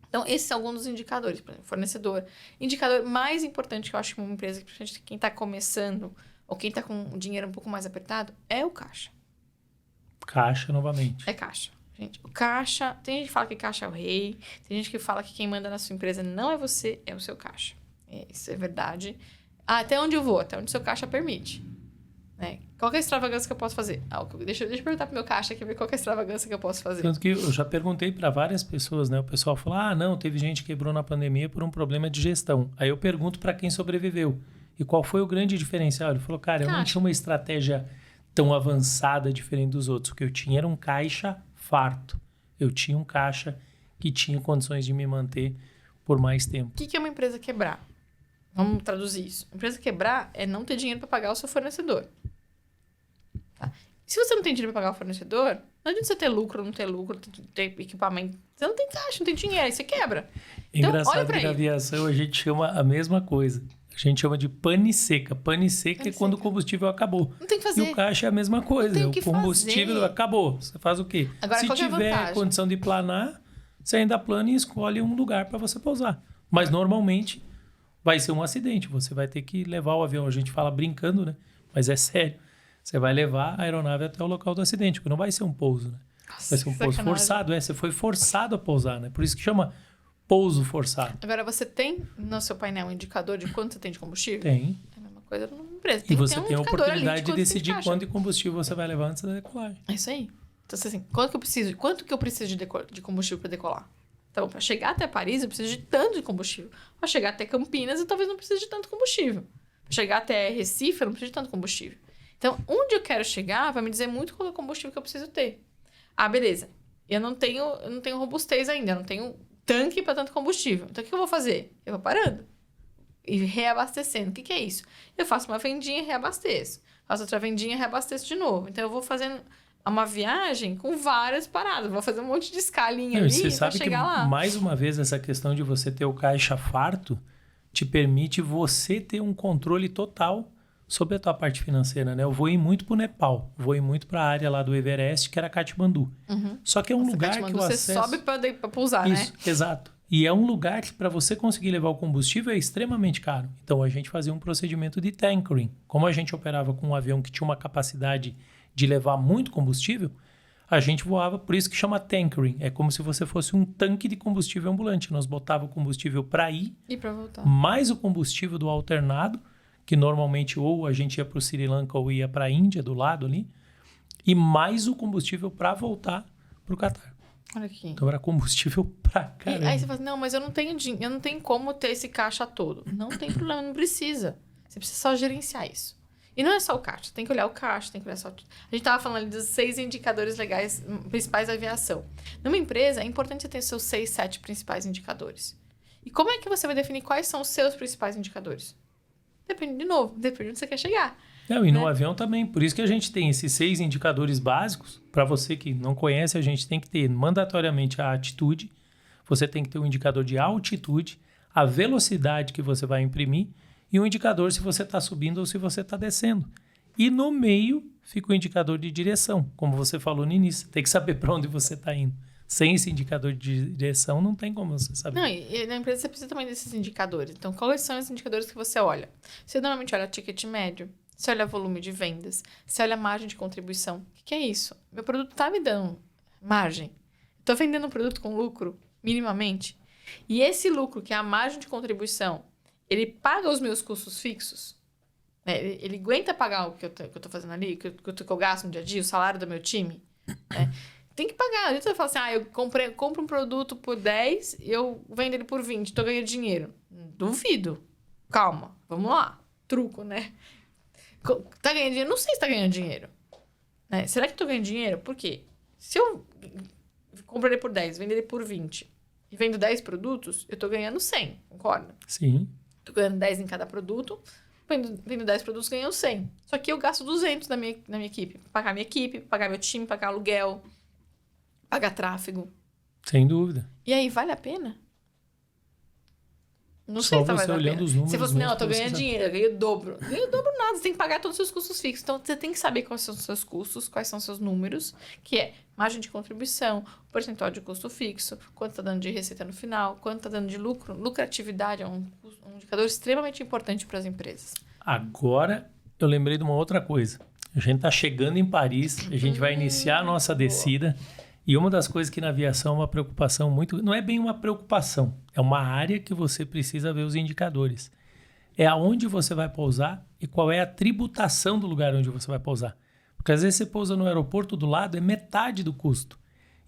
B: Então, esses são alguns dos indicadores. Por exemplo, fornecedor. Indicador mais importante que eu acho que uma empresa, principalmente quem está começando ou quem está com o dinheiro um pouco mais apertado, é o caixa.
A: Caixa, novamente.
B: É caixa. Gente, o caixa... Tem gente que fala que caixa é o rei. Tem gente que fala que quem manda na sua empresa não é você, é o seu caixa. Isso é verdade. Até onde eu vou? Até onde o seu caixa permite. Qual que é a extravagância que eu posso fazer? Deixa eu perguntar pro meu caixa aqui, ver qual que é a extravagância que eu posso fazer.
A: Tanto que eu já perguntei para várias pessoas, né? O pessoal falou, não, teve gente que quebrou na pandemia por um problema de gestão. Aí eu pergunto para quem sobreviveu. E qual foi o grande diferencial? Ele falou, cara, eu não tinha uma estratégia tão avançada diferente dos outros. O que eu tinha era um caixa farto. Eu tinha um caixa que tinha condições de me manter por mais tempo.
B: O que é uma empresa quebrar? Vamos traduzir isso. A empresa quebrar é não ter dinheiro para pagar o seu fornecedor. Tá? Se você não tem dinheiro para pagar o fornecedor, não adianta você ter lucro, não ter lucro, ter equipamento. Você não tem caixa, não tem dinheiro, aí você quebra. Então,
A: engraçado que na aviação a gente chama a mesma coisa. A gente chama de pane seca. Pane seca é quando o combustível acabou.
B: Não tem que fazer.
A: E o caixa é a mesma coisa. O combustível acabou. Você faz o quê?
B: Agora,
A: se tiver condição de planar, você ainda plana e escolhe um lugar para você pousar. Mas normalmente vai ser um acidente. Você vai ter que levar o avião. A gente fala brincando, né? Mas é sério. Você vai levar a aeronave até o local do acidente, porque não vai ser um pouso, né?
B: Nossa,
A: vai ser um pouso forçado. Você foi forçado a pousar, né? Por isso que chama pouso forçado.
B: Agora, você tem no seu painel um indicador de quanto você tem de combustível?
A: Tem.
B: É a mesma coisa numa empresa.
A: E você tem a oportunidade de decidir quanto de combustível você vai levar antes da decolagem.
B: É isso aí. Então, assim, quanto que eu preciso de combustível para decolar? Então, para chegar até Paris, eu preciso de tanto de combustível. Para chegar até Campinas, eu talvez não precise de tanto combustível. Para chegar até Recife, eu não preciso de tanto combustível. Então, onde eu quero chegar vai me dizer muito qual é o combustível que eu preciso ter. Beleza. Eu não tenho robustez ainda, eu não tenho tanque para tanto combustível. Então, o que eu vou fazer? Eu vou parando e reabastecendo. O que é isso? Eu faço uma vendinha e reabasteço. Faço outra vendinha e reabasteço de novo. Então, eu vou fazendo uma viagem com várias paradas. Vou fazer um monte de escalinha ali para chegar lá.
A: Mais uma vez, essa questão de você ter o caixa farto te permite você ter um controle total sobre a tua parte financeira, né? Eu vou ir muito pro Nepal, vou ir muito para a área lá do Everest, que era Katmandu. Só que é um lugar que o acesso...
B: Você sobe para pousar,
A: isso,
B: né?
A: Exato. E é um lugar que para você conseguir levar o combustível é extremamente caro. Então a gente fazia um procedimento de tankering. Como a gente operava com um avião que tinha uma capacidade de levar muito combustível, a gente voava, por isso que chama tankering. É como se você fosse um tanque de combustível ambulante. Nós botava o combustível para ir,
B: E para voltar.
A: mais o combustível do alternado, que normalmente ou a gente ia para o Sri Lanka ou ia para a Índia, do lado ali, e mais o combustível para voltar para o Catar.
B: Olha aqui.
A: Então era combustível pra
B: E
A: caramba.
B: aí você fala assim, não, mas eu não tenho dinheiro, eu não tenho como ter esse caixa todo. Não tem problema, não precisa. Você precisa só gerenciar isso. E não é só o caixa, tem que olhar o caixa, tem que olhar só... A gente tava falando ali dos 6 indicadores legais, principais da aviação. Numa empresa, é importante você ter seus 6, 7 principais indicadores. E como é que você vai definir quais são os seus principais indicadores? Depende, de novo, depende de onde você quer chegar.
A: Não, e no avião também. Por isso que a gente tem esses 6 indicadores básicos. Para você que não conhece, a gente tem que ter mandatoriamente a atitude. Você tem que ter um indicador de altitude, a velocidade que você vai imprimir e um indicador se você está subindo ou se você está descendo. E no meio fica o indicador de direção, como você falou no início. Tem que saber para onde você está indo. Sem esse indicador de direção, não tem como você saber.
B: Não, e na empresa você precisa também desses indicadores. Então, quais são os indicadores que você olha? Você normalmente olha ticket médio, você olha volume de vendas, você olha margem de contribuição. O que é isso? Meu produto está me dando margem. Estou vendendo um produto com lucro, minimamente. E esse lucro, que é a margem de contribuição, ele paga os meus custos fixos? Né? Ele aguenta pagar o que eu tô fazendo ali, que eu gasto no dia a dia, o salário do meu time? Né? Tem que pagar. A gente vai falar assim, eu compro um produto por 10 e eu vendo ele por 20, tô ganhando dinheiro. Duvido. Calma, vamos lá. Truco, né? Tá ganhando dinheiro? Não sei se tá ganhando dinheiro. Né? Será que tô ganhando dinheiro? Por quê? Se eu compro ele por 10, vendo ele por 20 e vendo 10 produtos, eu tô ganhando 100, concorda?
A: Sim.
B: Tô ganhando 10 em cada produto, vendo 10 produtos, ganhando 100. Só que eu gasto 200 na minha equipe. Pagar minha equipe, pagar meu time, pagar aluguel, pagar tráfego.
A: Sem dúvida.
B: E aí, vale a pena? Não
A: Só
B: sei se
A: você
B: vale a
A: olhando
B: pena.
A: os números
B: Se você, não,
A: mesmo
B: eu tô
A: pra você
B: ganhando
A: saber.
B: dinheiro, eu ganho o dobro. Ganho o dobro nada, você tem que pagar todos os seus custos fixos. Então, você tem que saber quais são os seus custos, quais são os seus números, que é margem de contribuição, percentual de custo fixo, quanto tá dando de receita no final, quanto tá dando de lucro. Lucratividade é um indicador extremamente importante para as empresas.
A: Agora, eu lembrei de uma outra coisa. A gente está chegando em Paris, a gente vai iniciar a nossa descida. E uma das coisas que na aviação é uma preocupação muito... Não é bem uma preocupação, é uma área que você precisa ver os indicadores. É aonde você vai pousar e qual é a tributação do lugar onde você vai pousar. Porque às vezes você pousa no aeroporto do lado, é metade do custo.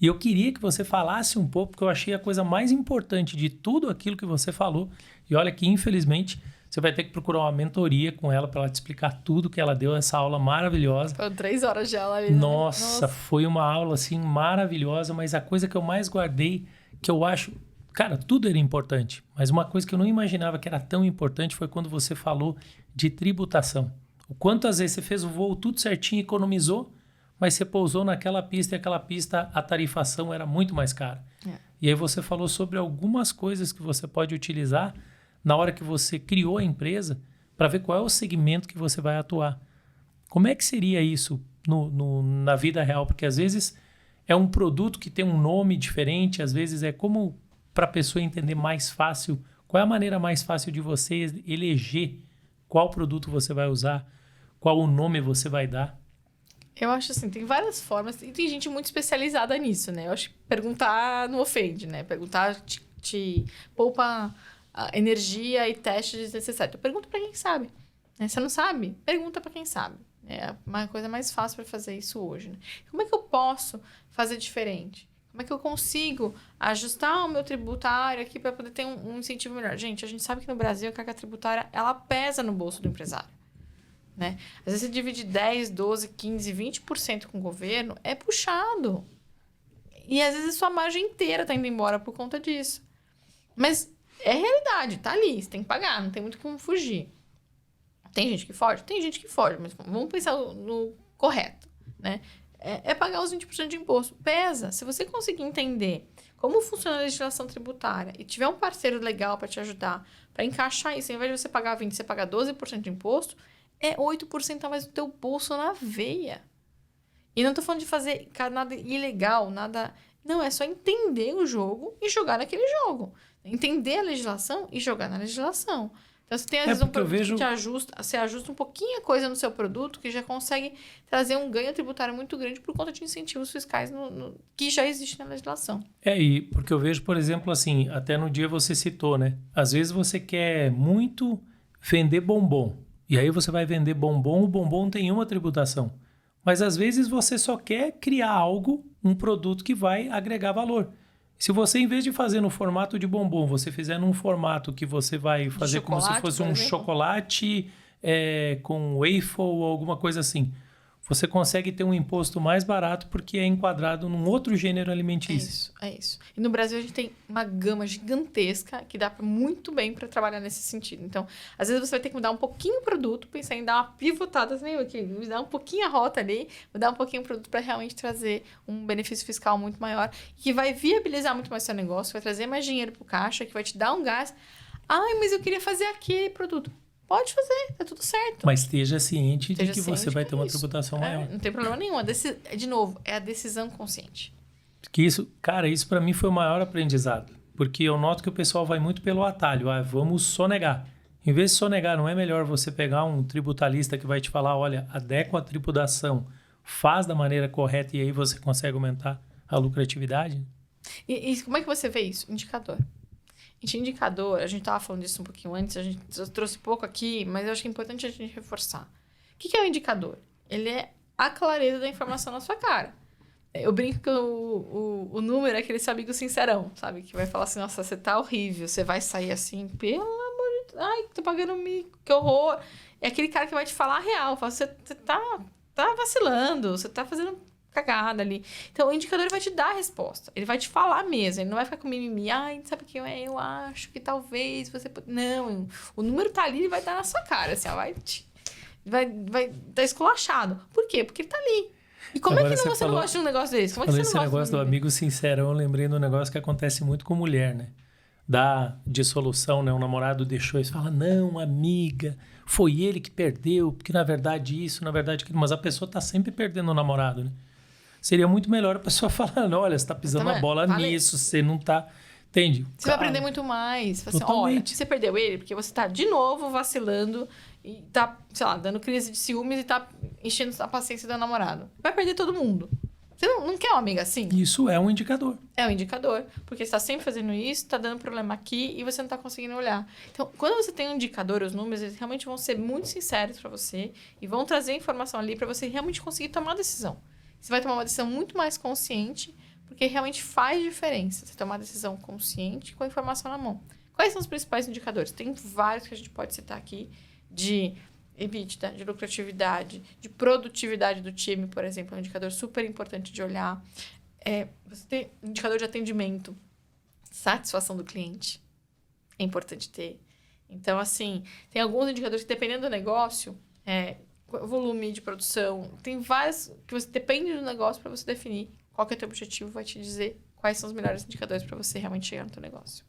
A: E eu queria que você falasse um pouco, porque eu achei a coisa mais importante de tudo aquilo que você falou. E olha que, infelizmente, você vai ter que procurar uma mentoria com ela para ela te explicar tudo que ela deu, essa aula maravilhosa.
B: Foram 3 horas de aula ali. Né?
A: Nossa, foi uma aula assim maravilhosa, mas a coisa que eu mais guardei, que eu acho... Cara, tudo era importante, mas uma coisa que eu não imaginava que era tão importante foi quando você falou de tributação. O quanto às vezes você fez o voo tudo certinho, economizou, mas você pousou naquela pista e aquela pista, a tarifação era muito mais cara. E aí você falou sobre algumas coisas que você pode utilizar na hora que você criou a empresa para ver qual é o segmento que você vai atuar. Como é que seria isso na vida real? Porque às vezes é um produto que tem um nome diferente, às vezes é como para a pessoa entender mais fácil, qual é a maneira mais fácil de você eleger qual produto você vai usar, qual o nome você vai dar.
B: Eu acho assim, tem várias formas, e tem gente muito especializada nisso, né? Eu acho que perguntar não ofende, né? Perguntar te poupa energia e teste desnecessário. Pergunta pra quem sabe. Né? Você não sabe? Pergunta pra quem sabe. É uma coisa mais fácil para fazer isso hoje. Né? Como é que eu posso fazer diferente? Como é que eu consigo ajustar o meu tributário aqui para poder ter um incentivo melhor? Gente, a gente sabe que no Brasil a carga tributária, ela pesa no bolso do empresário. Né? Às vezes você divide 10, 12, 15, 20% com o governo, é puxado. E às vezes a sua margem inteira está indo embora por conta disso. Mas é realidade, tá ali, você tem que pagar, não tem muito como fugir. Tem gente que foge? Tem gente que foge, mas vamos pensar no correto, né? É pagar os 20% de imposto. Pesa. Se você conseguir entender como funciona a legislação tributária e tiver um parceiro legal para te ajudar, para encaixar isso, ao invés de você pagar 20%, você pagar 12% de imposto, é 8% a mais do teu bolso na veia. E não tô falando de fazer nada ilegal, nada... Não, é só entender o jogo e jogar naquele jogo. Entender a legislação e jogar na legislação. Então, você tem, às vezes, um
A: porque eu
B: produto
A: vejo...
B: que você ajusta um pouquinho a coisa no seu produto que já consegue trazer um ganho tributário muito grande por conta de incentivos fiscais que já existe na legislação.
A: E porque eu vejo, por exemplo, assim, até no dia você citou, né? Às vezes você quer muito vender bombom. E aí você vai vender bombom, o bombom tem uma tributação. Mas às vezes você só quer criar algo, um produto que vai agregar valor. Se você, em vez de fazer no formato de bombom, você fizer num formato que você vai fazer como se fosse um chocolate com waffle ou alguma coisa assim, você consegue ter um imposto mais barato porque é enquadrado num outro gênero alimentício.
B: É isso. E no Brasil a gente tem uma gama gigantesca que dá muito bem para trabalhar nesse sentido. Então, às vezes você vai ter que mudar um pouquinho o produto, pensar em dar uma pivotada, assim, aqui, mudar um pouquinho a rota ali, mudar um pouquinho o produto para realmente trazer um benefício fiscal muito maior, que vai viabilizar muito mais seu negócio, vai trazer mais dinheiro para o caixa, que vai te dar um gás. Ai, mas eu queria fazer aquele produto. Pode fazer, tá tudo certo.
A: Mas esteja ciente de que você vai ter uma tributação maior.
B: Não tem problema nenhum. De novo, é a decisão consciente.
A: Que isso, cara, isso para mim foi o maior aprendizado. Porque eu noto que o pessoal vai muito pelo atalho. Vamos sonegar. Em vez de sonegar, não é melhor você pegar um tributarista que vai te falar, olha, adequa a tributação, faz da maneira correta e aí você consegue aumentar a lucratividade?
B: E como é que você vê isso? Indicador. Indicador, a gente estava falando disso um pouquinho antes, eu trouxe pouco aqui, mas eu acho que é importante a gente reforçar. O que é o indicador? Ele é a clareza da informação na sua cara. Eu brinco que o número é aquele seu amigo sincerão, sabe? Que vai falar assim, nossa, você tá horrível, você vai sair assim, pelo amor de Deus, ai, tô pagando mico, que horror. É aquele cara que vai te falar a real, fala, você tá vacilando, você tá fazendo cagada ali. Então, o indicador vai te dar a resposta. Ele vai te falar mesmo. Ele não vai ficar com mimimi. Ai, sabe o que eu acho que talvez você... Não, o número tá ali e vai dar na sua cara. Assim, ó, vai tá esculachado. Por quê? Porque ele tá ali. E como
A: Agora
B: é que você não gosta de um negócio desse? Como é que você não
A: esse
B: gosta
A: negócio do amigo sincerão, eu lembrei de um negócio que acontece muito com mulher, né? Da dissolução, né? O namorado deixou e fala, não, amiga, foi ele que perdeu, porque na verdade isso, na verdade aquilo. Mas a pessoa tá sempre perdendo o namorado, né? Seria muito melhor a pessoa falar, olha, você tá pisando a bola nisso, você não tá... Entende?
B: Você vai aprender muito mais. Você fala assim, olha, você perdeu ele porque você tá de novo vacilando e tá, sei lá, dando crise de ciúmes e tá enchendo a paciência do namorado. Vai perder todo mundo. Você não quer uma amiga assim?
A: Isso é um indicador.
B: É um indicador. Porque você tá sempre fazendo isso, tá dando problema aqui e você não tá conseguindo olhar. Então, quando você tem um indicador, os números, eles realmente vão ser muito sinceros para você e vão trazer informação ali para você realmente conseguir tomar a decisão. Você vai tomar uma decisão muito mais consciente, porque realmente faz diferença você tomar uma decisão consciente com a informação na mão. Quais são os principais indicadores? Tem vários que a gente pode citar aqui, de EBITDA, de lucratividade, de produtividade do time, por exemplo, é um indicador super importante de olhar. Você tem indicador de atendimento, satisfação do cliente, é importante ter. Então, assim, tem alguns indicadores que, dependendo do negócio, volume de produção, tem vários que você depende do negócio para você definir qual que é o teu objetivo, vai te dizer quais são os melhores indicadores para você realmente chegar no teu negócio.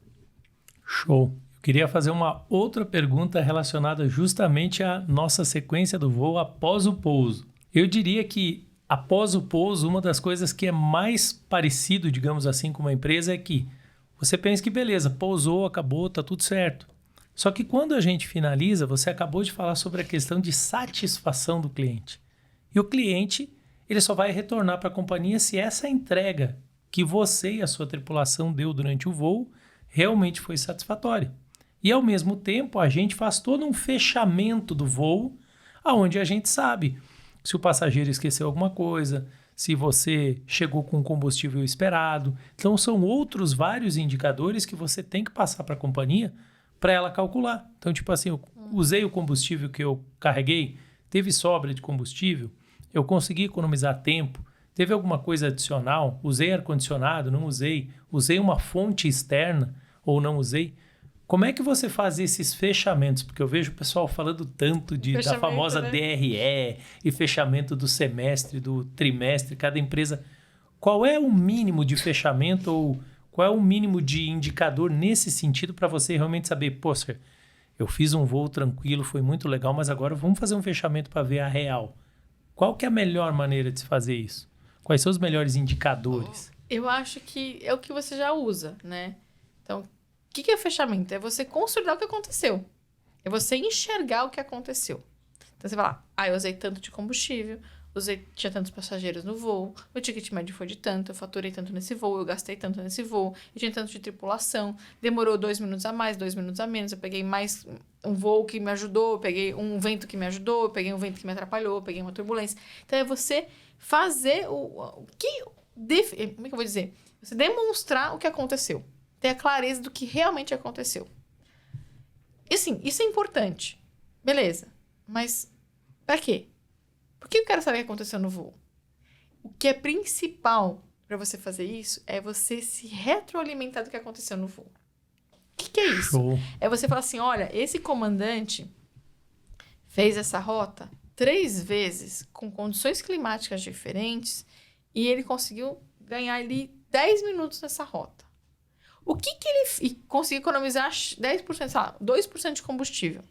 A: Show! Eu queria fazer uma outra pergunta relacionada justamente à nossa sequência do voo após o pouso. Eu diria que após o pouso, uma das coisas que é mais parecido, digamos assim, com uma empresa é que você pensa que beleza, pousou, acabou, tá tudo certo. Só que quando a gente finaliza, você acabou de falar sobre a questão de satisfação do cliente. E o cliente, ele só vai retornar para a companhia se essa entrega que você e a sua tripulação deu durante o voo realmente foi satisfatória. E ao mesmo tempo, a gente faz todo um fechamento do voo, onde a gente sabe se o passageiro esqueceu alguma coisa, se você chegou com o combustível esperado. Então, são outros vários indicadores que você tem que passar para a companhia para ela calcular. Então, tipo assim, eu usei o combustível que eu carreguei, teve sobra de combustível, eu consegui economizar tempo, teve alguma coisa adicional, usei ar-condicionado, não usei, usei uma fonte externa ou não usei. Como é que você faz esses fechamentos? Porque eu vejo o pessoal falando tanto da famosa DRE e fechamento do semestre, do trimestre, cada empresa. Qual é o mínimo de fechamento ou qual é o mínimo de indicador nesse sentido para você realmente saber, poxa, eu fiz um voo tranquilo, foi muito legal, mas agora vamos fazer um fechamento para ver a real. Qual que é a melhor maneira de se fazer isso? Quais são os melhores indicadores?
B: Eu acho que é o que você já usa, né? Então, o que é fechamento? É você consolidar o que aconteceu. É você enxergar o que aconteceu. Então, você fala, eu usei tanto de combustível, tinha tantos passageiros no voo, meu ticket médio foi de tanto, eu faturei tanto nesse voo, eu gastei tanto nesse voo, eu tinha tanto de tripulação, demorou 2 minutos a mais, 2 minutos a menos, eu peguei mais um voo que me ajudou, eu peguei um vento que me ajudou, eu peguei um vento que me atrapalhou, eu peguei uma turbulência. Então, é você fazer como é que eu vou dizer? Você demonstrar o que aconteceu. Ter a clareza do que realmente aconteceu. E assim, isso é importante. Beleza. Mas, pra quê? Por que eu quero saber o que aconteceu no voo? O que é principal para você fazer isso é você se retroalimentar do que aconteceu no voo. O que é isso?
A: Show.
B: É você falar assim, olha, esse comandante fez essa rota 3 vezes com condições climáticas diferentes e ele conseguiu ganhar ali 10 minutos nessa rota. O que ele conseguiu economizar 10%, sei lá, 2% de combustível?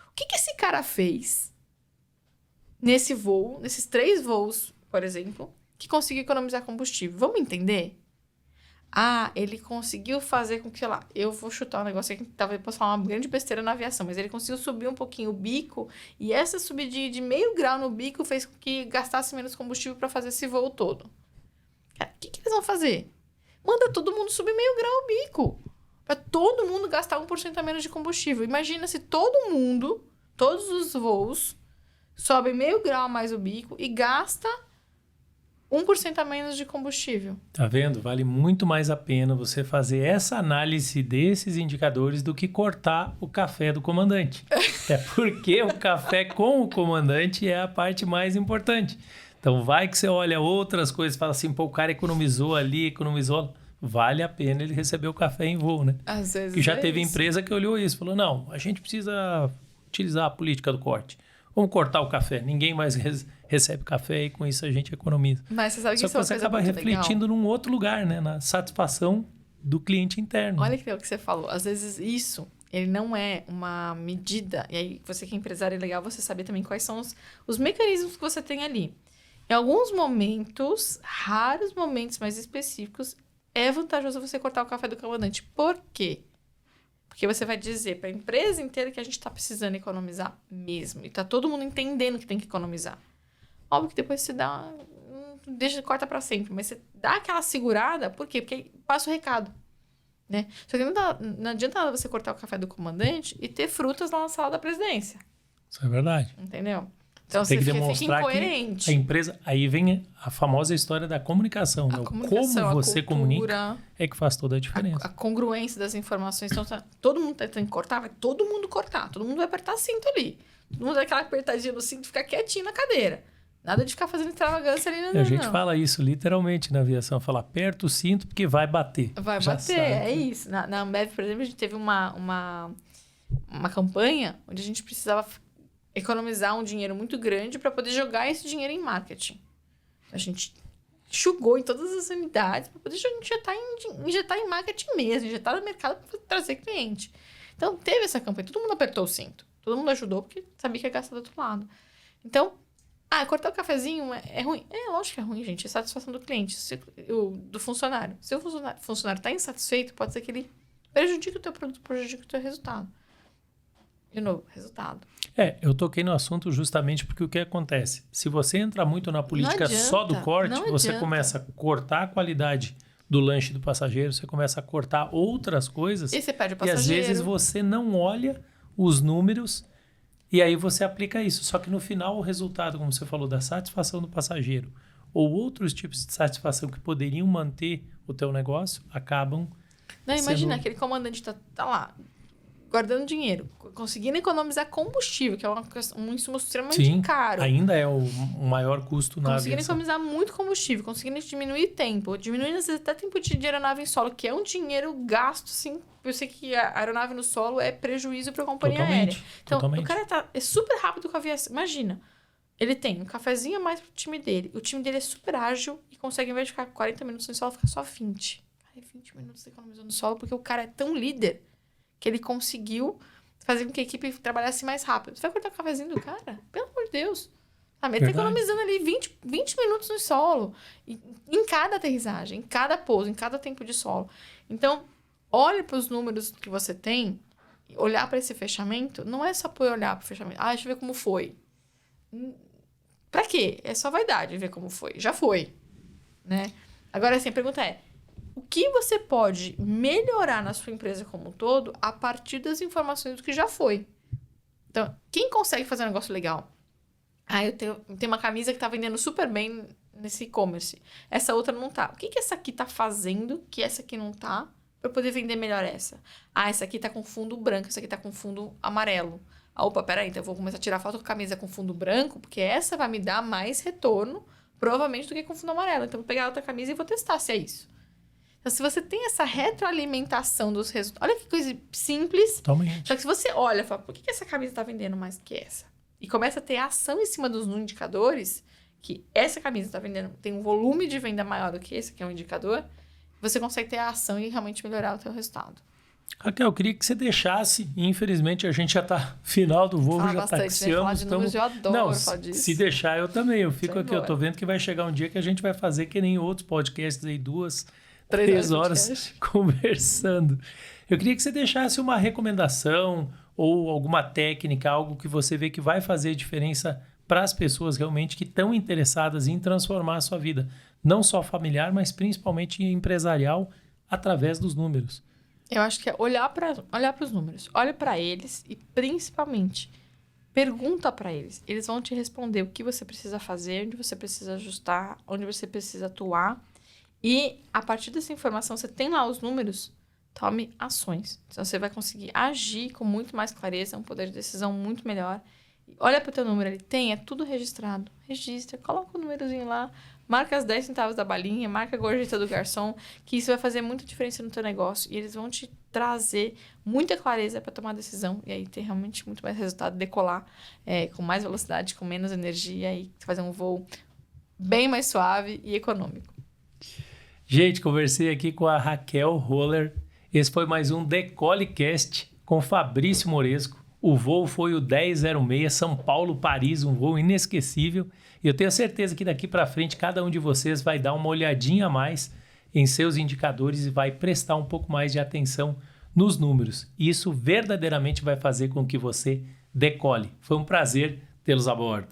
B: O que esse cara fez nesse voo, nesses 3 voos, por exemplo, que conseguiu economizar combustível? Vamos entender? Ele conseguiu fazer com que, sei lá, eu vou chutar um negócio aqui que talvez possa falar uma grande besteira na aviação, mas ele conseguiu subir um pouquinho o bico e essa subidinha de meio grau no bico fez com que gastasse menos combustível para fazer esse voo todo. Cara, o que eles vão fazer? Manda todo mundo subir meio grau o bico. Pra todo mundo gastar 1% a menos de combustível. Imagina se todo mundo, todos os voos, sobem meio grau a mais o bico e gasta 1% a menos de combustível.
A: Tá vendo? Vale muito mais a pena você fazer essa análise desses indicadores do que cortar o café do comandante. É porque o café com o comandante é a parte mais importante. Então, vai que você olha outras coisas e fala assim, pô, o cara economizou ali, economizou. Vale a pena ele receber o café em voo, né?
B: Às vezes
A: E já teve empresa que olhou isso, falou, não, a gente precisa utilizar a política do corte. Vamos cortar o café. Ninguém mais recebe café e com isso a gente economiza.
B: Mas você sabe que
A: Só
B: isso
A: que
B: é uma
A: você
B: coisa
A: acaba
B: muito
A: refletindo
B: legal.
A: num outro lugar, né? Na satisfação do cliente interno.
B: Olha que legal que você falou. Às vezes isso, ele não é uma medida. E aí, você que é empresário, é legal você saber também quais são os mecanismos que você tem ali. Em alguns momentos, raros momentos mais específicos, é vantajoso você cortar o café do comandante. Por quê? Porque você vai dizer para a empresa inteira que a gente está precisando economizar mesmo. E tá todo mundo entendendo que tem que economizar. Óbvio que depois você dá... Deixa, corta para sempre. Mas você dá aquela segurada. Por quê? Porque passa o recado. Né? Só que não adianta nada você cortar o café do comandante e ter frutas lá na sala da presidência.
A: Isso é verdade.
B: Entendeu? Então
A: Tem que
B: fica
A: demonstrar
B: incoerente.
A: que a empresa... Aí vem a famosa história da comunicação. Né? Como você comunica é que faz toda a diferença.
B: A congruência das informações. Então, todo mundo tem que cortar, vai todo mundo cortar. Todo mundo vai apertar cinto ali. Todo mundo vai aquela apertadinha no cinto e ficar quietinho na cadeira. Nada de ficar fazendo extravagância ali.
A: A gente fala isso literalmente na aviação. Fala, aperta o cinto porque vai bater.
B: Vai bater, é isso. Na Ambev, por exemplo, a gente teve uma campanha onde a gente precisava economizar um dinheiro muito grande para poder jogar esse dinheiro em marketing. A gente enxugou em todas as unidades para poder injetar em marketing mesmo, injetar no mercado para trazer cliente. Então, teve essa campanha. Todo mundo apertou o cinto. Todo mundo ajudou porque sabia que ia gastar do outro lado. Então, cortar o cafezinho é ruim? É, lógico que é ruim, gente. É satisfação do cliente, do funcionário. Se o funcionário está insatisfeito, pode ser que ele prejudique o teu produto, prejudique o teu resultado. De novo, resultado.
A: Eu toquei no assunto justamente porque o que acontece? Se você entrar muito na política só do corte, você começa a cortar a qualidade do lanche do passageiro, você começa a cortar outras coisas.
B: E você perde o passageiro.
A: E às vezes você não olha os números e aí você aplica isso. Só que no final o resultado, como você falou, da satisfação do passageiro ou outros tipos de satisfação que poderiam manter o teu negócio, acabam
B: imagina, aquele comandante tá lá, guardando dinheiro, conseguindo economizar combustível, que é um insumo extremamente caro.
A: Ainda é o maior custo na aviação.
B: Conseguindo economizar muito combustível, conseguindo diminuir tempo, diminuindo às vezes até tempo de aeronave em solo, que é um dinheiro gasto, sim. Eu sei que a aeronave no solo é prejuízo para a companhia aérea. Então, o cara é super rápido com a aviação. Imagina, ele tem um cafezinho a mais pro time dele. O time dele é super ágil e consegue, ao invés de ficar 40 minutos no solo, ficar só 20. Cara, 20 minutos economizando no solo, porque o cara é tão líder que ele conseguiu fazer com que a equipe trabalhasse mais rápido. Você vai cortar o cafezinho do cara? Pelo amor de Deus. Ele tá economizando ali 20 minutos no solo. Em cada aterrissagem, em cada pouso, em cada tempo de solo. Então, olhe para os números que você tem olhar para esse fechamento não é só por olhar para o fechamento. Ah, deixa eu ver como foi. Pra quê? É só vaidade ver como foi. Já foi, né? Agora, assim, a pergunta é, o que você pode melhorar na sua empresa como um todo a partir das informações do que já foi? Então, quem consegue fazer um negócio legal? Ah, eu tenho uma camisa que tá vendendo super bem nesse e-commerce. Essa outra não tá. O que essa aqui tá fazendo que essa aqui não tá para eu poder vender melhor essa? Ah, essa aqui tá com fundo branco, essa aqui tá com fundo amarelo. Ah, opa, peraí, então eu vou começar a tirar foto com camisa com fundo branco, porque essa vai me dar mais retorno, provavelmente, do que com fundo amarelo. Então, eu vou pegar outra camisa e vou testar se é isso. Então, se você tem essa retroalimentação dos resultados... Olha que coisa simples.
A: Totalmente.
B: Só que se você olha e fala, por que essa camisa tá vendendo mais que essa? E começa a ter ação em cima dos indicadores, que essa camisa tá vendendo, tem um volume de venda maior do que esse, que é um indicador, você consegue ter a ação e realmente melhorar o seu resultado.
A: Raquel, eu queria que você deixasse, infelizmente a gente já está final do voo, já taxiamos.
B: Eu adoro falar disso.
A: Se deixar eu também, eu fico aqui, eu tô vendo que vai chegar um dia que a gente vai fazer que nem outros podcasts aí, 2, 3 horas conversando. Eu queria que você deixasse uma recomendação ou alguma técnica, algo que você vê que vai fazer diferença para as pessoas realmente que estão interessadas em transformar a sua vida, não só familiar, mas principalmente empresarial, através dos números.
B: Eu acho que é olhar para os números. Olha para eles e, principalmente, pergunta para eles. Eles vão te responder o que você precisa fazer, onde você precisa ajustar, onde você precisa atuar. E, a partir dessa informação, você tem lá os números, tome ações. Então, você vai conseguir agir com muito mais clareza, um poder de decisão muito melhor. Olha para o teu número, ele tem, é tudo registrado. Registra, coloca o númerozinho lá. Marca as 10 centavos da balinha, marca a gorjeta do garçom, que isso vai fazer muita diferença no teu negócio. E eles vão te trazer muita clareza para tomar decisão. E aí ter realmente muito mais resultado, decolar com mais velocidade, com menos energia e fazer um voo bem mais suave e econômico.
A: Gente, conversei aqui com a Raquel Roller. Esse foi mais um Decolecast com Fabrício Moresco. O voo foi o 1006 São Paulo-Paris, um voo inesquecível. E eu tenho certeza que daqui para frente cada um de vocês vai dar uma olhadinha a mais em seus indicadores e vai prestar um pouco mais de atenção nos números. Isso verdadeiramente vai fazer com que você decole. Foi um prazer tê-los a bordo.